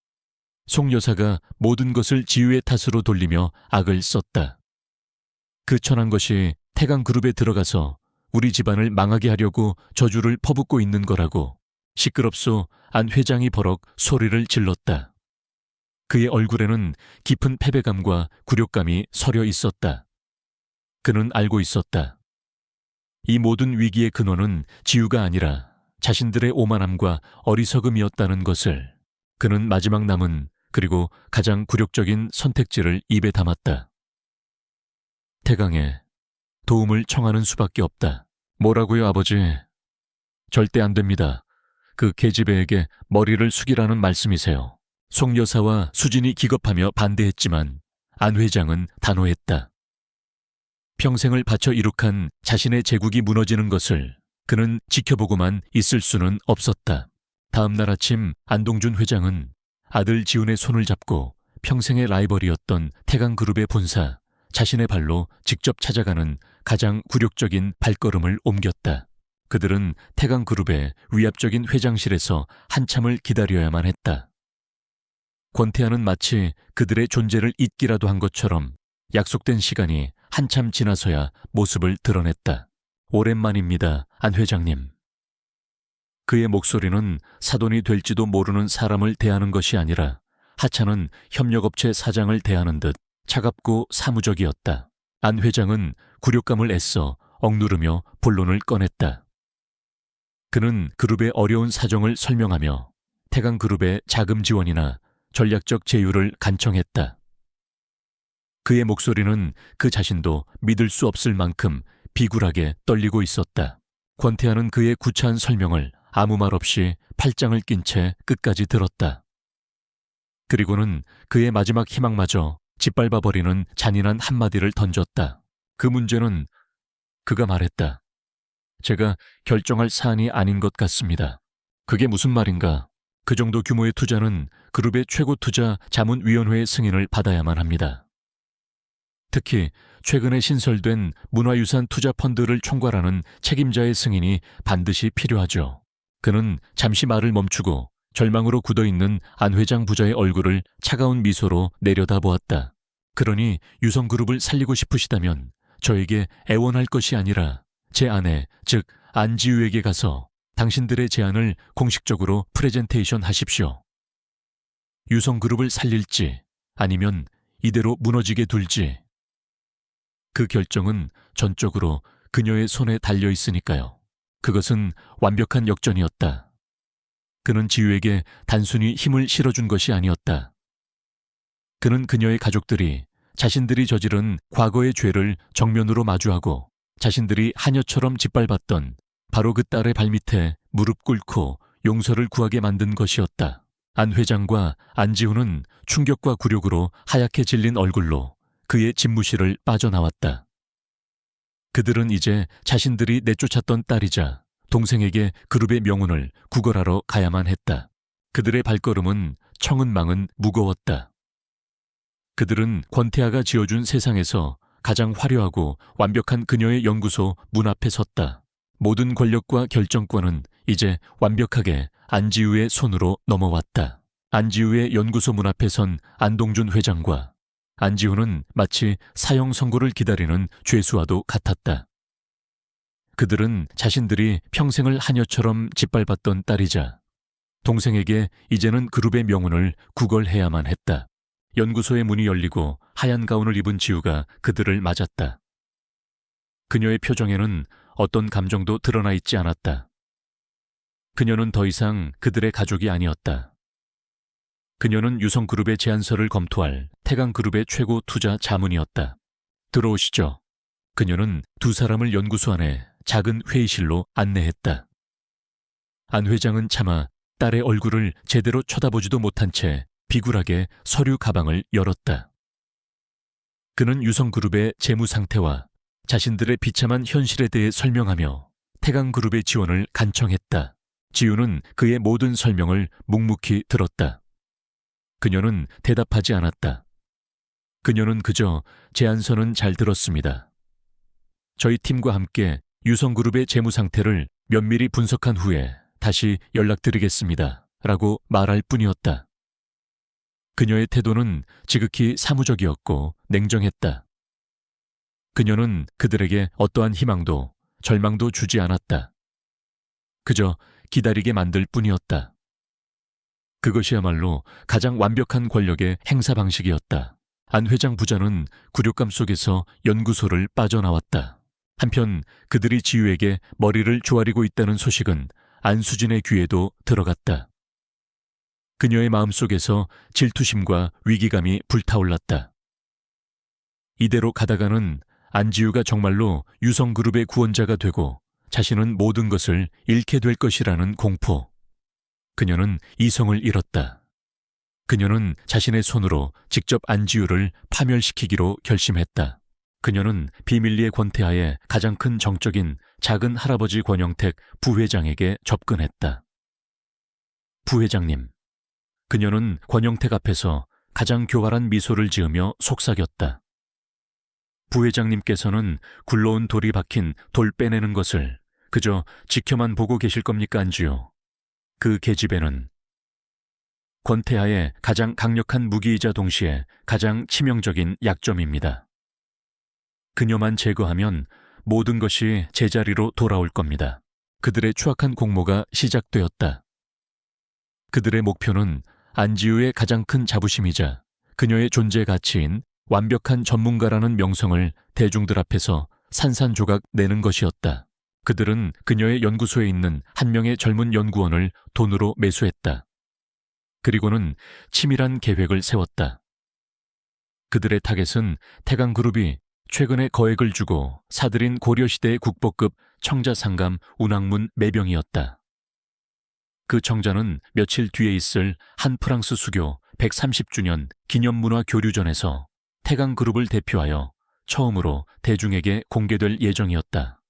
송 여사가 모든 것을 지유의 탓으로 돌리며 악을 썼다. 그 천한 것이 태강그룹에 들어가서 우리 집안을 망하게 하려고 저주를 퍼붓고 있는 거라고 시끄럽소 안 회장이 버럭 소리를 질렀다. 그의 얼굴에는 깊은 패배감과 굴욕감이 서려 있었다. 그는 알고 있었다. 이 모든 위기의 근원은 지유가 아니라 자신들의 오만함과 어리석음이었다는 것을 그는 마지막 남은 그리고 가장 굴욕적인 선택지를 입에 담았다. 태강에 도움을 청하는 수밖에 없다. 뭐라고요, 아버지? 절대 안 됩니다. 그 계집애에게 머리를 숙이라는 말씀이세요. 송 여사와 수진이 기겁하며 반대했지만 안 회장은 단호했다. 평생을 바쳐 이룩한 자신의 제국이 무너지는 것을 그는 지켜보고만 있을 수는 없었다. 다음 날 아침 안동준 회장은 아들 지훈의 손을 잡고 평생의 라이벌이었던 태강그룹의 본사, 자신의 발로 직접 찾아가는 가장 굴욕적인 발걸음을 옮겼다. 그들은 태강그룹의 위압적인 회장실에서 한참을 기다려야만 했다. 권태아는 마치 그들의 존재를 잊기라도 한 것처럼 약속된 시간이 한참 지나서야 모습을 드러냈다. 오랜만입니다, 안 회장님. 그의 목소리는 사돈이 될지도 모르는 사람을 대하는 것이 아니라 하찮은 협력업체 사장을 대하는 듯 차갑고 사무적이었다. 안 회장은 굴욕감을 애써 억누르며 본론을 꺼냈다. 그는 그룹의 어려운 사정을 설명하며 태강그룹의 자금 지원이나 전략적 제휴를 간청했다. 그의 목소리는 그 자신도 믿을 수 없을 만큼 비굴하게 떨리고 있었다. 권태하는 그의 구차한 설명을 아무 말 없이 팔짱을 낀 채 끝까지 들었다. 그리고는 그의 마지막 희망마저 짓밟아버리는 잔인한 한마디를 던졌다. 그 문제는 그가 말했다. 제가 결정할 사안이 아닌 것 같습니다. 그게 무슨 말인가? 그 정도 규모의 투자는 그룹의 최고 투자 자문위원회의 승인을 받아야만 합니다. 특히 최근에 신설된 문화유산 투자 펀드를 총괄하는 책임자의 승인이 반드시 필요하죠. 그는 잠시 말을 멈추고 절망으로 굳어있는 안 회장 부자의 얼굴을 차가운 미소로 내려다보았다. 그러니 유성그룹을 살리고 싶으시다면 저에게 애원할 것이 아니라 제 아내, 즉 안지우에게 가서 당신들의 제안을 공식적으로 프레젠테이션 하십시오. 유성그룹을 살릴지 아니면 이대로 무너지게 둘지 그 결정은 전적으로 그녀의 손에 달려 있으니까요. 그것은 완벽한 역전이었다. 그는 지우에게 단순히 힘을 실어준 것이 아니었다. 그는 그녀의 가족들이 자신들이 저지른 과거의 죄를 정면으로 마주하고 자신들이 하녀처럼 짓밟았던 바로 그 딸의 발밑에 무릎 꿇고 용서를 구하게 만든 것이었다. 안 회장과 안지우는 충격과 굴욕으로 하얗게 질린 얼굴로 그의 집무실을 빠져나왔다. 그들은 이제 자신들이 내쫓았던 딸이자 동생에게 그룹의 명운을 구걸하러 가야만 했다. 그들의 발걸음은 청은망은 무거웠다. 그들은 권태하가 지어준 세상에서 가장 화려하고 완벽한 그녀의 연구소 문 앞에 섰다. 모든 권력과 결정권은 이제 완벽하게 안지우의 손으로 넘어왔다. 안지우의 연구소 문 앞에 선 안동준 회장과 안지우는 마치 사형 선고를 기다리는 죄수와도 같았다. 그들은 자신들이 평생을 하녀처럼 짓밟았던 딸이자 동생에게 이제는 그룹의 명운을 구걸해야만 했다. 연구소의 문이 열리고 하얀 가운을 입은 지우가 그들을 맞았다. 그녀의 표정에는 어떤 감정도 드러나 있지 않았다. 그녀는 더 이상 그들의 가족이 아니었다. 그녀는 유성그룹의 제안서를 검토할 태강그룹의 최고 투자 자문이었다. 들어오시죠. 그녀는 두 사람을 연구소 안에 작은 회의실로 안내했다. 안 회장은 차마 딸의 얼굴을 제대로 쳐다보지도 못한 채 비굴하게 서류 가방을 열었다. 그는 유성그룹의 재무 상태와 자신들의 비참한 현실에 대해 설명하며 태강그룹의 지원을 간청했다. 지우는 그의 모든 설명을 묵묵히 들었다. 그녀는 대답하지 않았다. 그녀는 그저 제안서는 잘 들었습니다. 저희 팀과 함께 유성그룹의 재무 상태를 면밀히 분석한 후에 다시 연락드리겠습니다. 라고 말할 뿐이었다. 그녀의 태도는 지극히 사무적이었고 냉정했다. 그녀는 그들에게 어떠한 희망도 절망도 주지 않았다. 그저 기다리게 만들 뿐이었다. 그것이야말로 가장 완벽한 권력의 행사 방식이었다. 안 회장 부자는 굴욕감 속에서 연구소를 빠져나왔다. 한편 그들이 지우에게 머리를 조아리고 있다는 소식은 안수진의 귀에도 들어갔다. 그녀의 마음속에서 질투심과 위기감이 불타올랐다. 이대로 가다가는 안지우가 정말로 유성그룹의 구원자가 되고 자신은 모든 것을 잃게 될 것이라는 공포. 그녀는 이성을 잃었다. 그녀는 자신의 손으로 직접 안지우를 파멸시키기로 결심했다. 그녀는 비밀리에 권태하에 가장 큰 정적인 작은 할아버지 권영택 부회장에게 접근했다. 부회장님. 그녀는 권영택 앞에서 가장 교활한 미소를 지으며 속삭였다. 부회장님께서는 굴러온 돌이 박힌 돌 빼내는 것을 그저 지켜만 보고 계실 겁니까, 안지우? 그 계집애는 권태하의 가장 강력한 무기이자 동시에 가장 치명적인 약점입니다. 그녀만 제거하면 모든 것이 제자리로 돌아올 겁니다. 그들의 추악한 공모가 시작되었다. 그들의 목표는 안지우의 가장 큰 자부심이자 그녀의 존재 가치인 완벽한 전문가라는 명성을 대중들 앞에서 산산조각 내는 것이었다. 그들은 그녀의 연구소에 있는 한 명의 젊은 연구원을 돈으로 매수했다. 그리고는 치밀한 계획을 세웠다. 그들의 타겟은 태강그룹이 최근에 거액을 주고 사들인 고려시대의 국보급 청자상감 운항문 매병이었다. 그 청자는 며칠 뒤에 있을 한 프랑스 수교 130주년 기념문화 교류전에서 태강그룹을 대표하여 처음으로 대중에게 공개될 예정이었다.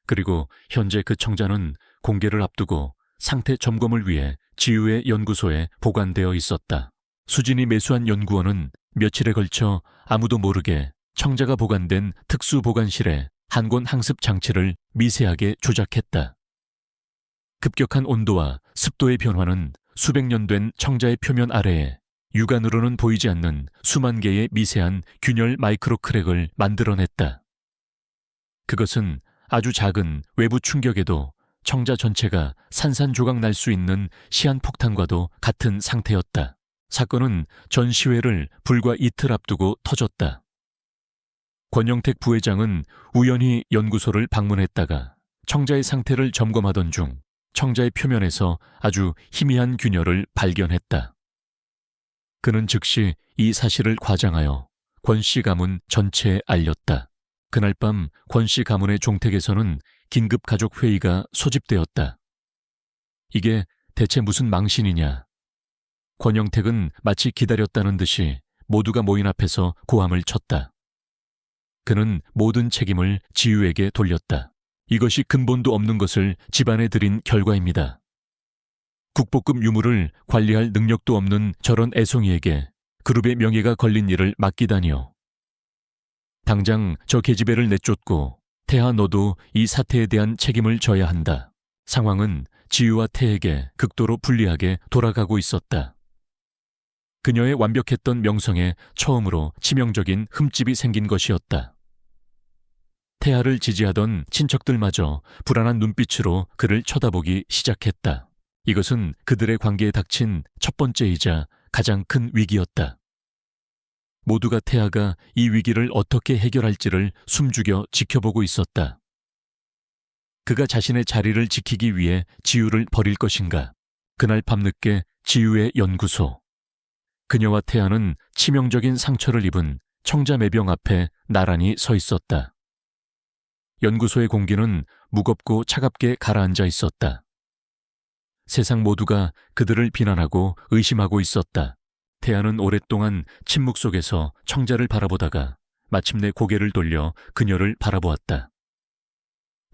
그리고 현재 그 청자는 공개를 앞두고 상태 점검을 위해 지유의 연구소에 보관되어 있었다. 수진이 매수한 연구원은 며칠에 걸쳐 아무도 모르게 청자가 보관된 특수 보관실에 한권 항습 장치를 미세하게 조작했다. 급격한 온도와 습도의 변화는 수백 년 된 청자의 표면 아래에 육안으로는 보이지 않는 수만 개의 미세한 균열 마이크로 크랙을 만들어냈다. 그것은 아주 작은 외부 충격에도 청자 전체가 산산조각 날 수 있는 시한폭탄과도 같은 상태였다. 사건은 전시회를 불과 이틀 앞두고 터졌다. 권영택 부회장은 우연히 연구소를 방문했다가 청자의 상태를 점검하던 중 청자의 표면에서 아주 희미한 균열을 발견했다. 그는 즉시 이 사실을 과장하여 권씨 가문 전체에 알렸다. 그날 밤 권씨 가문의 종택에서는 긴급 가족 회의가 소집되었다. 이게 대체 무슨 망신이냐? 권영택은 마치 기다렸다는 듯이 모두가 모인 앞에서 고함을 쳤다. 그는 모든 책임을 지유에게 돌렸다. 이것이 근본도 없는 것을 집안에 들인 결과입니다. 국보급 유물을 관리할 능력도 없는 저런 애송이에게 그룹의 명예가 걸린 일을 맡기다니요. 당장 저 계집애를 내쫓고 태하 너도 이 사태에 대한 책임을 져야 한다. 상황은 지유와 태에게 극도로 불리하게 돌아가고 있었다. 그녀의 완벽했던 명성에 처음으로 치명적인 흠집이 생긴 것이었다. 태하를 지지하던 친척들마저 불안한 눈빛으로 그를 쳐다보기 시작했다. 이것은 그들의 관계에 닥친 첫 번째이자 가장 큰 위기였다. 모두가 태하가 이 위기를 어떻게 해결할지를 숨죽여 지켜보고 있었다. 그가 자신의 자리를 지키기 위해 지유를 버릴 것인가? 그날 밤늦게 지유의 연구소. 그녀와 태하는 치명적인 상처를 입은 청자매병 앞에 나란히 서 있었다. 연구소의 공기는 무겁고 차갑게 가라앉아 있었다. 세상 모두가 그들을 비난하고 의심하고 있었다. 태하는 오랫동안 침묵 속에서 청자를 바라보다가 마침내 고개를 돌려 그녀를 바라보았다.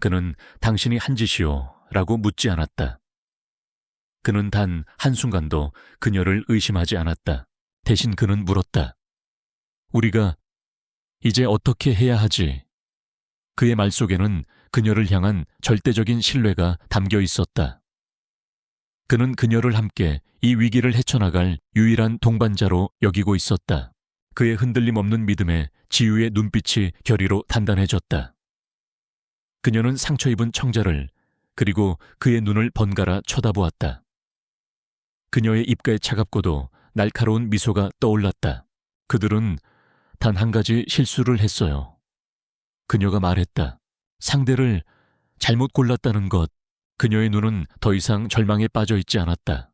그는 당신이 한 짓이요? 라고 묻지 않았다. 그는 단 한순간도 그녀를 의심하지 않았다. 대신 그는 물었다. 우리가 이제 어떻게 해야 하지? 그의 말 속에는 그녀를 향한 절대적인 신뢰가 담겨 있었다. 그는 그녀를 함께 이 위기를 헤쳐나갈 유일한 동반자로 여기고 있었다. 그의 흔들림 없는 믿음에 지유의 눈빛이 결의로 단단해졌다. 그녀는 상처 입은 청자를 그리고 그의 눈을 번갈아 쳐다보았다. 그녀의 입가에 차갑고도 날카로운 미소가 떠올랐다. 그들은 단 한 가지 실수를 했어요. 그녀가 말했다. 상대를 잘못 골랐다는 것. 그녀의 눈은 더 이상 절망에 빠져 있지 않았다.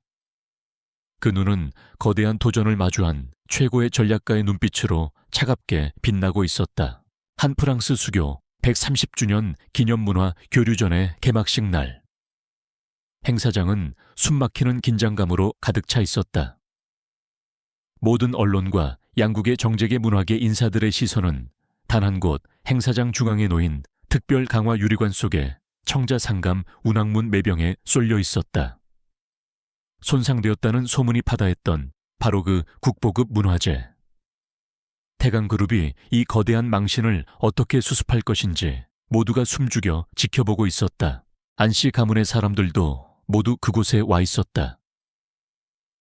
그 눈은 거대한 도전을 마주한 최고의 전략가의 눈빛으로 차갑게 빛나고 있었다. 한 프랑스 수교 130주년 기념문화 교류전의 개막식 날. 행사장은 숨막히는 긴장감으로 가득 차 있었다. 모든 언론과 양국의 정재계 문화계 인사들의 시선은 단 한 곳 행사장 중앙에 놓인 특별 강화 유리관 속에 청자상감 운항문 매병에 쏠려 있었다. 손상되었다는 소문이 파다했던 바로 그 국보급 문화재. 태강그룹이 이 거대한 망신을 어떻게 수습할 것인지 모두가 숨죽여 지켜보고 있었다. 안씨 가문의 사람들도 모두 그곳에 와 있었다.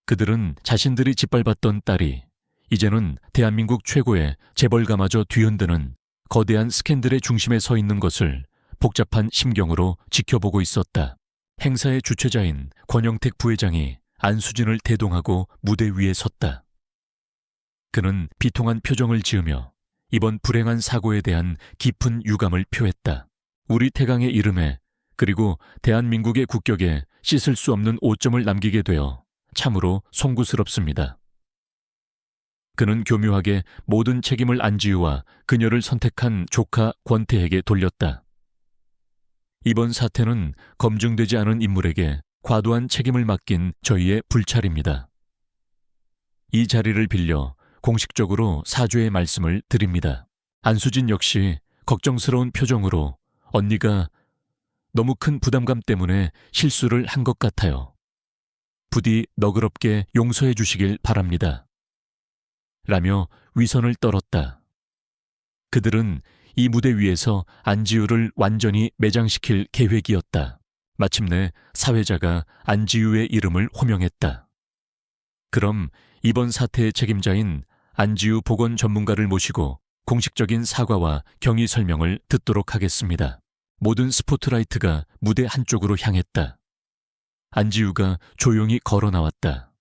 그들은 자신들이 짓밟았던 딸이 이제는 대한민국 최고의 재벌가마저 뒤흔드는 거대한 스캔들의 중심에 서 있는 것을 복잡한 심경으로 지켜보고 있었다. 행사의 주최자인 권영택 부회장이 안수진을 대동하고 무대 위에 섰다. 그는 비통한 표정을 지으며 이번 불행한 사고에 대한 깊은 유감을 표했다. 우리 태강의 이름에 그리고 대한민국의 국격에 씻을 수 없는 오점을 남기게 되어 참으로 송구스럽습니다. 그는 교묘하게 모든 책임을 안지우와 그녀를 선택한 조카 권태에게 돌렸다. 이번 사태는 검증되지 않은 인물에게 과도한 책임을 맡긴 저희의 불찰입니다. 이 자리를 빌려 공식적으로 사죄의 말씀을 드립니다. 안수진 역시 걱정스러운 표정으로 언니가 너무 큰 부담감 때문에 실수를 한 것 같아요. 부디 너그럽게 용서해 주시길 바랍니다. 라며 위선을 떨었다. 그들은 이 무대 위에서 안지우를 완전히 매장시킬 계획이었다. 마침내 사회자가 안지우의 이름을 호명했다. 그럼 이번 사태의 책임자인 안지우 보건 전문가를 모시고 공식적인 사과와 경위 설명을 듣도록 하겠습니다. 모든 스포트라이트가 무대 한쪽으로 향했다. 안지우가 조용히 걸어 나왔다.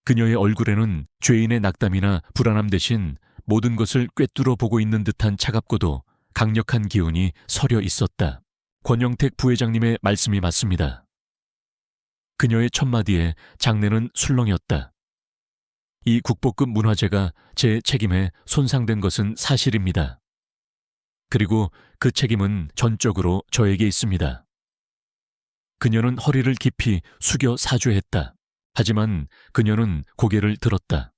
그녀의 얼굴에는 죄인의 낙담이나 불안함 대신 모든 것을 꿰뚫어 보고 있는 듯한 차갑고도 강력한 기운이 서려 있었다. 권영택 부회장님의 말씀이 맞습니다. 그녀의 첫마디에 장내는 술렁였다. 이 국보급 문화재가 제 책임에 손상된 것은 사실입니다. 그리고 그 책임은 전적으로 저에게 있습니다. 그녀는 허리를 깊이 숙여 사죄했다. 하지만 그녀는 고개를 들었다.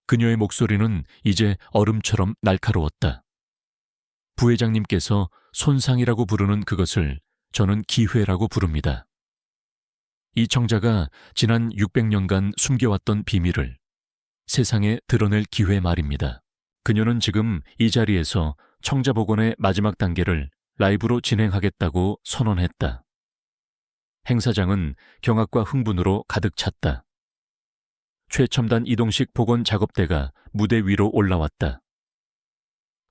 그녀의 목소리는 이제 얼음처럼 날카로웠다. 부회장님께서 손상이라고 부르는 그것을 저는 기회라고 부릅니다. 이 청자가 지난 600년간 숨겨왔던 비밀을 세상에 드러낼 기회 말입니다. 그녀는 지금 이 자리에서 청자복원의 마지막 단계를 라이브로 진행하겠다고 선언했다. 행사장은 경악과 흥분으로 가득 찼다. 최첨단 이동식 복원 작업대가 무대 위로 올라왔다.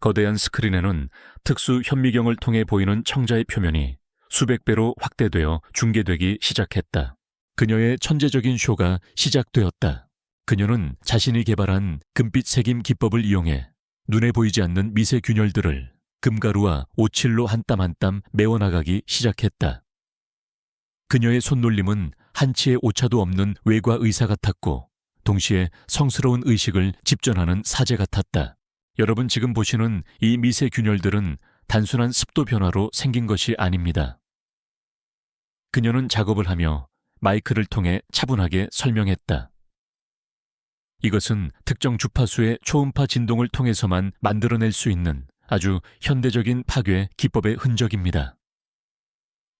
거대한 스크린에는 특수 현미경을 통해 보이는 청자의 표면이 수백 배로 확대되어 중계되기 시작했다. 그녀의 천재적인 쇼가 시작되었다. 그녀는 자신이 개발한 금빛 색임 기법을 이용해 눈에 보이지 않는 미세 균열들을 금가루와 오칠로 한 땀 한 땀 메워나가기 시작했다. 그녀의 손놀림은 한치의 오차도 없는 외과 의사 같았고 동시에 성스러운 의식을 집전하는 사제 같았다. 여러분 지금 보시는 이 미세 균열들은 단순한 습도 변화로 생긴 것이 아닙니다. 그녀는 작업을 하며 마이크를 통해 차분하게 설명했다. 이것은 특정 주파수의 초음파 진동을 통해서만 만들어낼 수 있는 아주 현대적인 파괴 기법의 흔적입니다.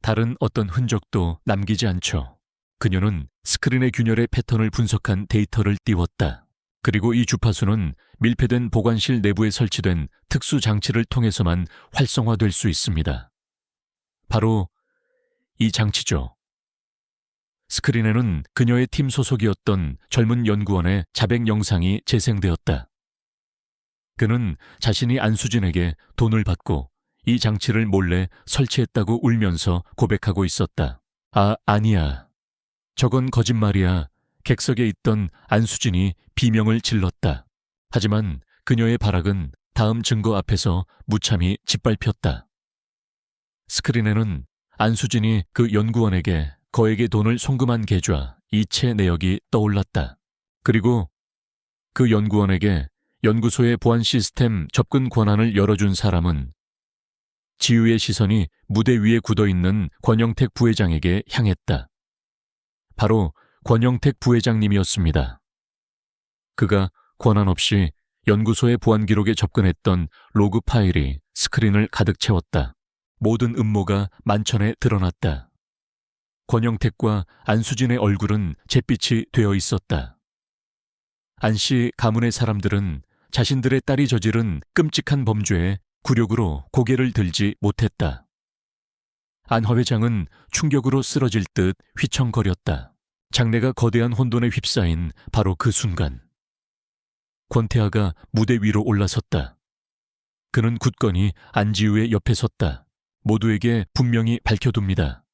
다른 어떤 흔적도 남기지 않죠. 그녀는 스크린의 균열의 패턴을 분석한 데이터를 띄웠다. 그리고 이 주파수는 밀폐된 보관실 내부에 설치된 특수 장치를 통해서만 활성화될 수 있습니다. 바로 이 장치죠. 스크린에는 그녀의 팀 소속이었던 젊은 연구원의 자백 영상이 재생되었다. 그는 자신이 안수진에게 돈을 받고 이 장치를 몰래 설치했다고 울면서 고백하고 있었다. 아니야. 저건 거짓말이야. 객석에 있던 안수진이 비명을 질렀다. 하지만 그녀의 발악은 다음 증거 앞에서 무참히 짓밟혔다. 스크린에는 안수진이 그 연구원에게 거액의 돈을 송금한 계좌 이체 내역이 떠올랐다. 그리고 그 연구원에게 연구소의 보안 시스템 접근 권한을 열어준 사람은 지우의 시선이 무대 위에 굳어있는 권영택 부회장에게 향했다. 바로 권영택 부회장님이었습니다. 그가 권한 없이 연구소의 보안 기록에 접근했던 로그 파일이 스크린을 가득 채웠다. 모든 음모가 만천에 드러났다. 권영택과 안수진의 얼굴은 잿빛이 되어 있었다. 안씨 가문의 사람들은 자신들의 딸이 저지른 끔찍한 범죄에 굴욕으로 고개를 들지 못했다. 안화 회장은 충격으로 쓰러질 듯 휘청거렸다. 장내가 거대한 혼돈에 휩싸인 바로 그 순간 권태아가 무대 위로 올라섰다. 그는 굳건히 안지우의 옆에 섰다. 모두에게 분명히 밝혀둡니다.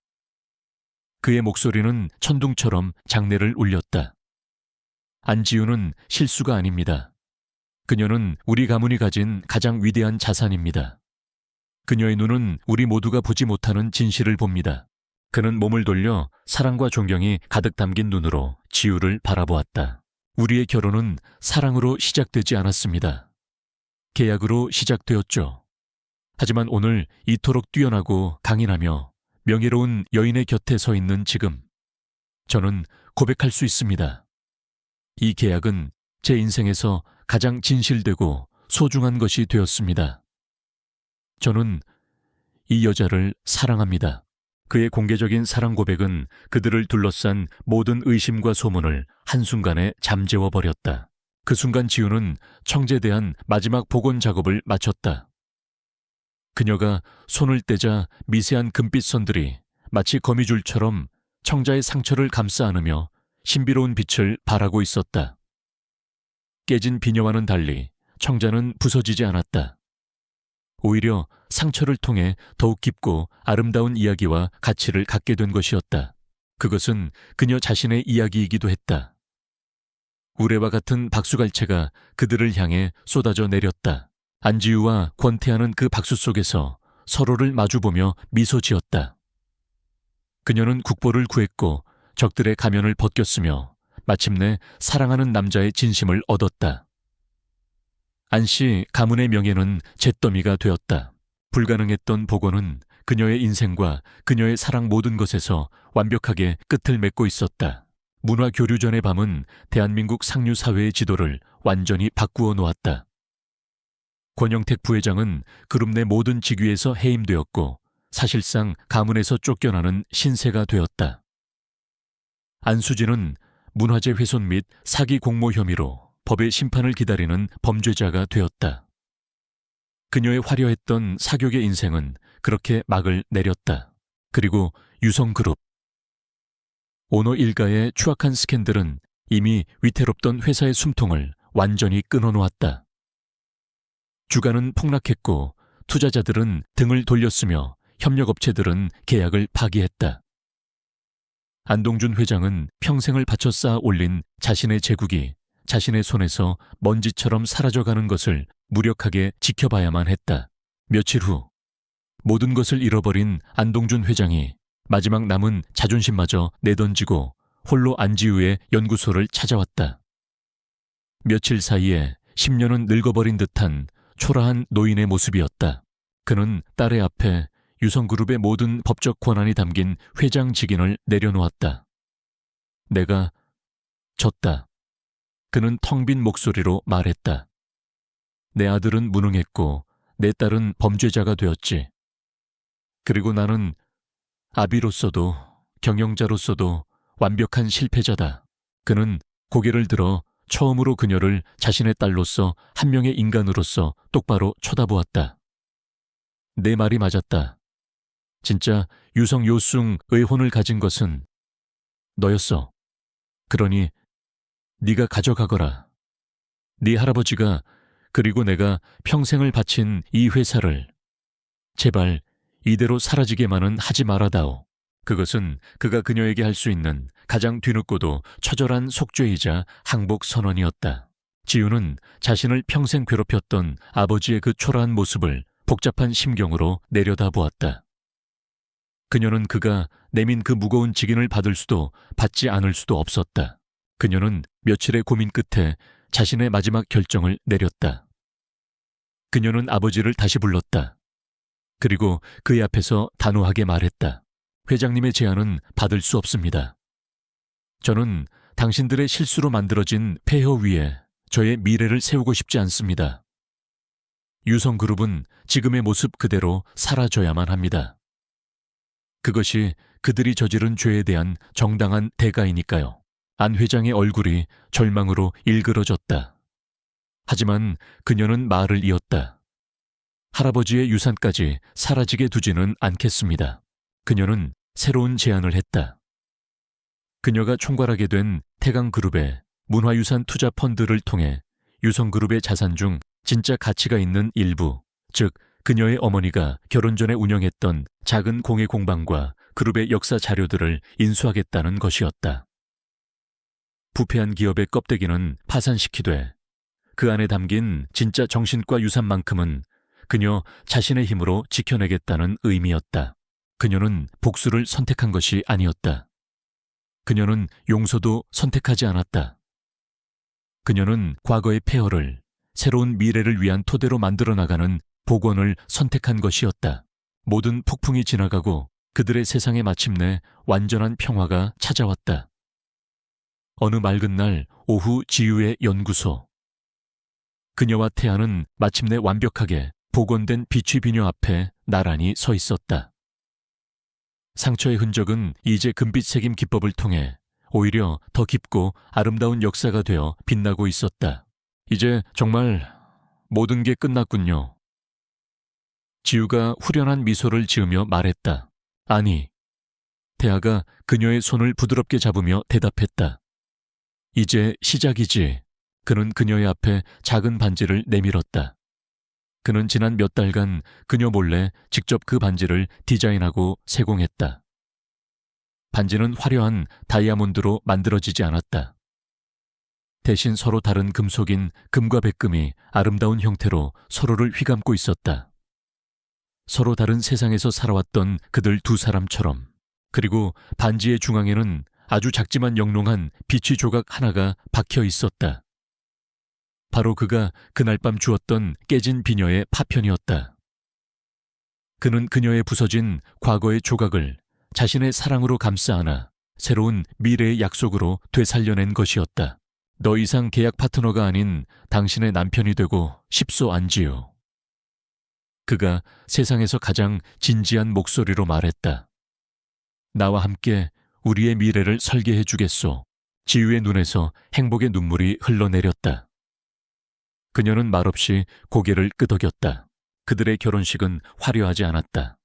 그의 목소리는 천둥처럼 장내를 울렸다. 안지우는 실수가 아닙니다. 그녀는 우리 가문이 가진 가장 위대한 자산입니다. 그녀의 눈은 우리 모두가 보지 못하는 진실을 봅니다. 그는 몸을 돌려 사랑과 존경이 가득 담긴 눈으로 지우를 바라보았다. 우리의 결혼은 사랑으로 시작되지 않았습니다. 계약으로 시작되었죠. 하지만 오늘 이토록 뛰어나고 강인하며 명예로운 여인의 곁에 서 있는 지금, 저는 고백할 수 있습니다. 이 계약은 제 인생에서 가장 진실되고 소중한 것이 되었습니다. 저는 이 여자를 사랑합니다. 그의 공개적인 사랑 고백은 그들을 둘러싼 모든 의심과 소문을 한순간에 잠재워 버렸다. 그 순간 지우는 청재에 대한 마지막 복원 작업을 마쳤다. 그녀가 손을 떼자 미세한 금빛 선들이 마치 거미줄처럼 청자의 상처를 감싸 안으며 신비로운 빛을 발하고 있었다. 깨진 비녀와는 달리 청자는 부서지지 않았다. 오히려 상처를 통해 더욱 깊고 아름다운 이야기와 가치를 갖게 된 것이었다. 그것은 그녀 자신의 이야기이기도 했다. 우레와 같은 박수갈채가 그들을 향해 쏟아져 내렸다. 안지우와 권태하는 그 박수 속에서 서로를 마주보며 미소 지었다. 그녀는 국보를 구했고 적들의 가면을 벗겼으며 마침내 사랑하는 남자의 진심을 얻었다. 안씨 가문의 명예는 잿더미가 되었다. 불가능했던 복원은 그녀의 인생과 그녀의 사랑 모든 것에서 완벽하게 끝을 맺고 있었다. 문화교류전의 밤은 대한민국 상류 사회의 지도를 완전히 바꾸어 놓았다. 권영택 부회장은 그룹 내 모든 직위에서 해임되었고 사실상 가문에서 쫓겨나는 신세가 되었다. 안수진은 문화재 훼손 및 사기 공모 혐의로 법의 심판을 기다리는 범죄자가 되었다. 그녀의 화려했던 사교계 인생은 그렇게 막을 내렸다. 그리고 유성그룹. 오너 일가의 추악한 스캔들은 이미 위태롭던 회사의 숨통을 완전히 끊어놓았다. 주가는 폭락했고 투자자들은 등을 돌렸으며 협력업체들은 계약을 파기했다. 안동준 회장은 평생을 바쳐 쌓아 올린 자신의 제국이 자신의 손에서 먼지처럼 사라져가는 것을 무력하게 지켜봐야만 했다. 며칠 후 모든 것을 잃어버린 안동준 회장이 마지막 남은 자존심마저 내던지고 홀로 안지우의 연구소를 찾아왔다. 며칠 사이에 10년은 늙어버린 듯한 초라한 노인의 모습이었다. 그는 딸의 앞에 유성그룹의 모든 법적 권한이 담긴 회장 직인을 내려놓았다. 내가 졌다. 그는 텅 빈 목소리로 말했다. 내 아들은 무능했고 내 딸은 범죄자가 되었지. 그리고 나는 아비로서도 경영자로서도 완벽한 실패자다. 그는 고개를 들어 처음으로 그녀를 자신의 딸로서 한 명의 인간으로서 똑바로 쳐다보았다. 내 말이 맞았다. 진짜 유성요숭 의혼을 가진 것은 너였어. 그러니 네가 가져가거라. 네 할아버지가 그리고 내가 평생을 바친 이 회사를 제발 이대로 사라지게만은 하지 말아다오. 그것은 그가 그녀에게 할 수 있는 가장 뒤늦고도 처절한 속죄이자 항복 선언이었다. 지우는 자신을 평생 괴롭혔던 아버지의 그 초라한 모습을 복잡한 심경으로 내려다보았다. 그녀는 그가 내민 그 무거운 직인을 받을 수도 받지 않을 수도 없었다. 그녀는 며칠의 고민 끝에 자신의 마지막 결정을 내렸다. 그녀는 아버지를 다시 불렀다. 그리고 그의 앞에서 단호하게 말했다. 회장님의 제안은 받을 수 없습니다. 저는 당신들의 실수로 만들어진 폐허 위에 저의 미래를 세우고 싶지 않습니다. 유성그룹은 지금의 모습 그대로 사라져야만 합니다. 그것이 그들이 저지른 죄에 대한 정당한 대가이니까요. 안 회장의 얼굴이 절망으로 일그러졌다. 하지만 그녀는 말을 이었다. 할아버지의 유산까지 사라지게 두지는 않겠습니다. 그녀는 새로운 제안을 했다. 그녀가 총괄하게 된 태강그룹의 문화유산 투자 펀드를 통해 유성그룹의 자산 중 진짜 가치가 있는 일부, 즉 그녀의 어머니가 결혼 전에 운영했던 작은 공예 공방과 그룹의 역사 자료들을 인수하겠다는 것이었다. 부패한 기업의 껍데기는 파산시키되 그 안에 담긴 진짜 정신과 유산만큼은 그녀 자신의 힘으로 지켜내겠다는 의미였다. 그녀는 복수를 선택한 것이 아니었다. 그녀는 용서도 선택하지 않았다. 그녀는 과거의 폐허를 새로운 미래를 위한 토대로 만들어 나가는 복원을 선택한 것이었다. 모든 폭풍이 지나가고 그들의 세상에 마침내 완전한 평화가 찾아왔다. 어느 맑은 날 오후 지유의 연구소. 그녀와 태아는 마침내 완벽하게 복원된 비취 비녀 앞에 나란히 서 있었다. 상처의 흔적은 이제 금빛 새김 기법을 통해 오히려 더 깊고 아름다운 역사가 되어 빛나고 있었다. 이제 정말 모든 게 끝났군요. 지우가 후련한 미소를 지으며 말했다. 아니. 태아가 그녀의 손을 부드럽게 잡으며 대답했다. 이제 시작이지. 그는 그녀의 앞에 작은 반지를 내밀었다. 그는 지난 몇 달간 그녀 몰래 직접 그 반지를 디자인하고 세공했다. 반지는 화려한 다이아몬드로 만들어지지 않았다. 대신 서로 다른 금속인 금과 백금이 아름다운 형태로 서로를 휘감고 있었다. 서로 다른 세상에서 살아왔던 그들 두 사람처럼. 그리고 반지의 중앙에는 아주 작지만 영롱한 비취 조각 하나가 박혀 있었다. 바로 그가 그날 밤 주었던 깨진 비녀의 파편이었다. 그는 그녀의 부서진 과거의 조각을 자신의 사랑으로 감싸 안아 새로운 미래의 약속으로 되살려낸 것이었다. 더 이상 계약 파트너가 아닌 당신의 남편이 되고 싶소 안지요. 그가 세상에서 가장 진지한 목소리로 말했다. 나와 함께 우리의 미래를 설계해 주겠소. 지유의 눈에서 행복의 눈물이 흘러내렸다. 그녀는 말없이 고개를 끄덕였다. 그들의 결혼식은 화려하지 않았다.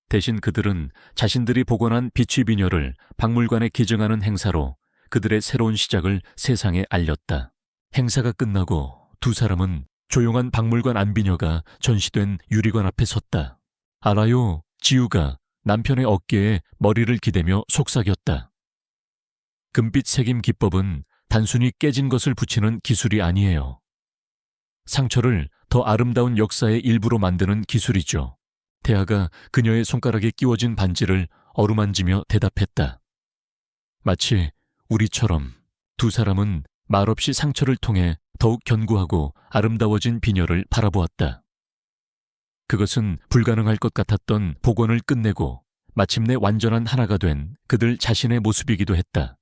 대신 그들은 자신들이 복원한 비취 비녀를 박물관에 기증하는 행사로 그들의 새로운 시작을 세상에 알렸다. 행사가 끝나고 두 사람은 조용한 박물관 안비녀가 전시된 유리관 앞에 섰다. 알아요, 지우가 남편의 어깨에 머리를 기대며 속삭였다. 금빛 새김 기법은 단순히 깨진 것을 붙이는 기술이 아니에요. 상처를 더 아름다운 역사의 일부로 만드는 기술이죠. 태아가 그녀의 손가락에 끼워진 반지를 어루만지며 대답했다. 마치 우리처럼 두 사람은 말없이 상처를 통해 더욱 견고하고 아름다워진 비녀를 바라보았다. 그것은 불가능할 것 같았던 복원을 끝내고 마침내 완전한 하나가 된 그들 자신의 모습이기도 했다.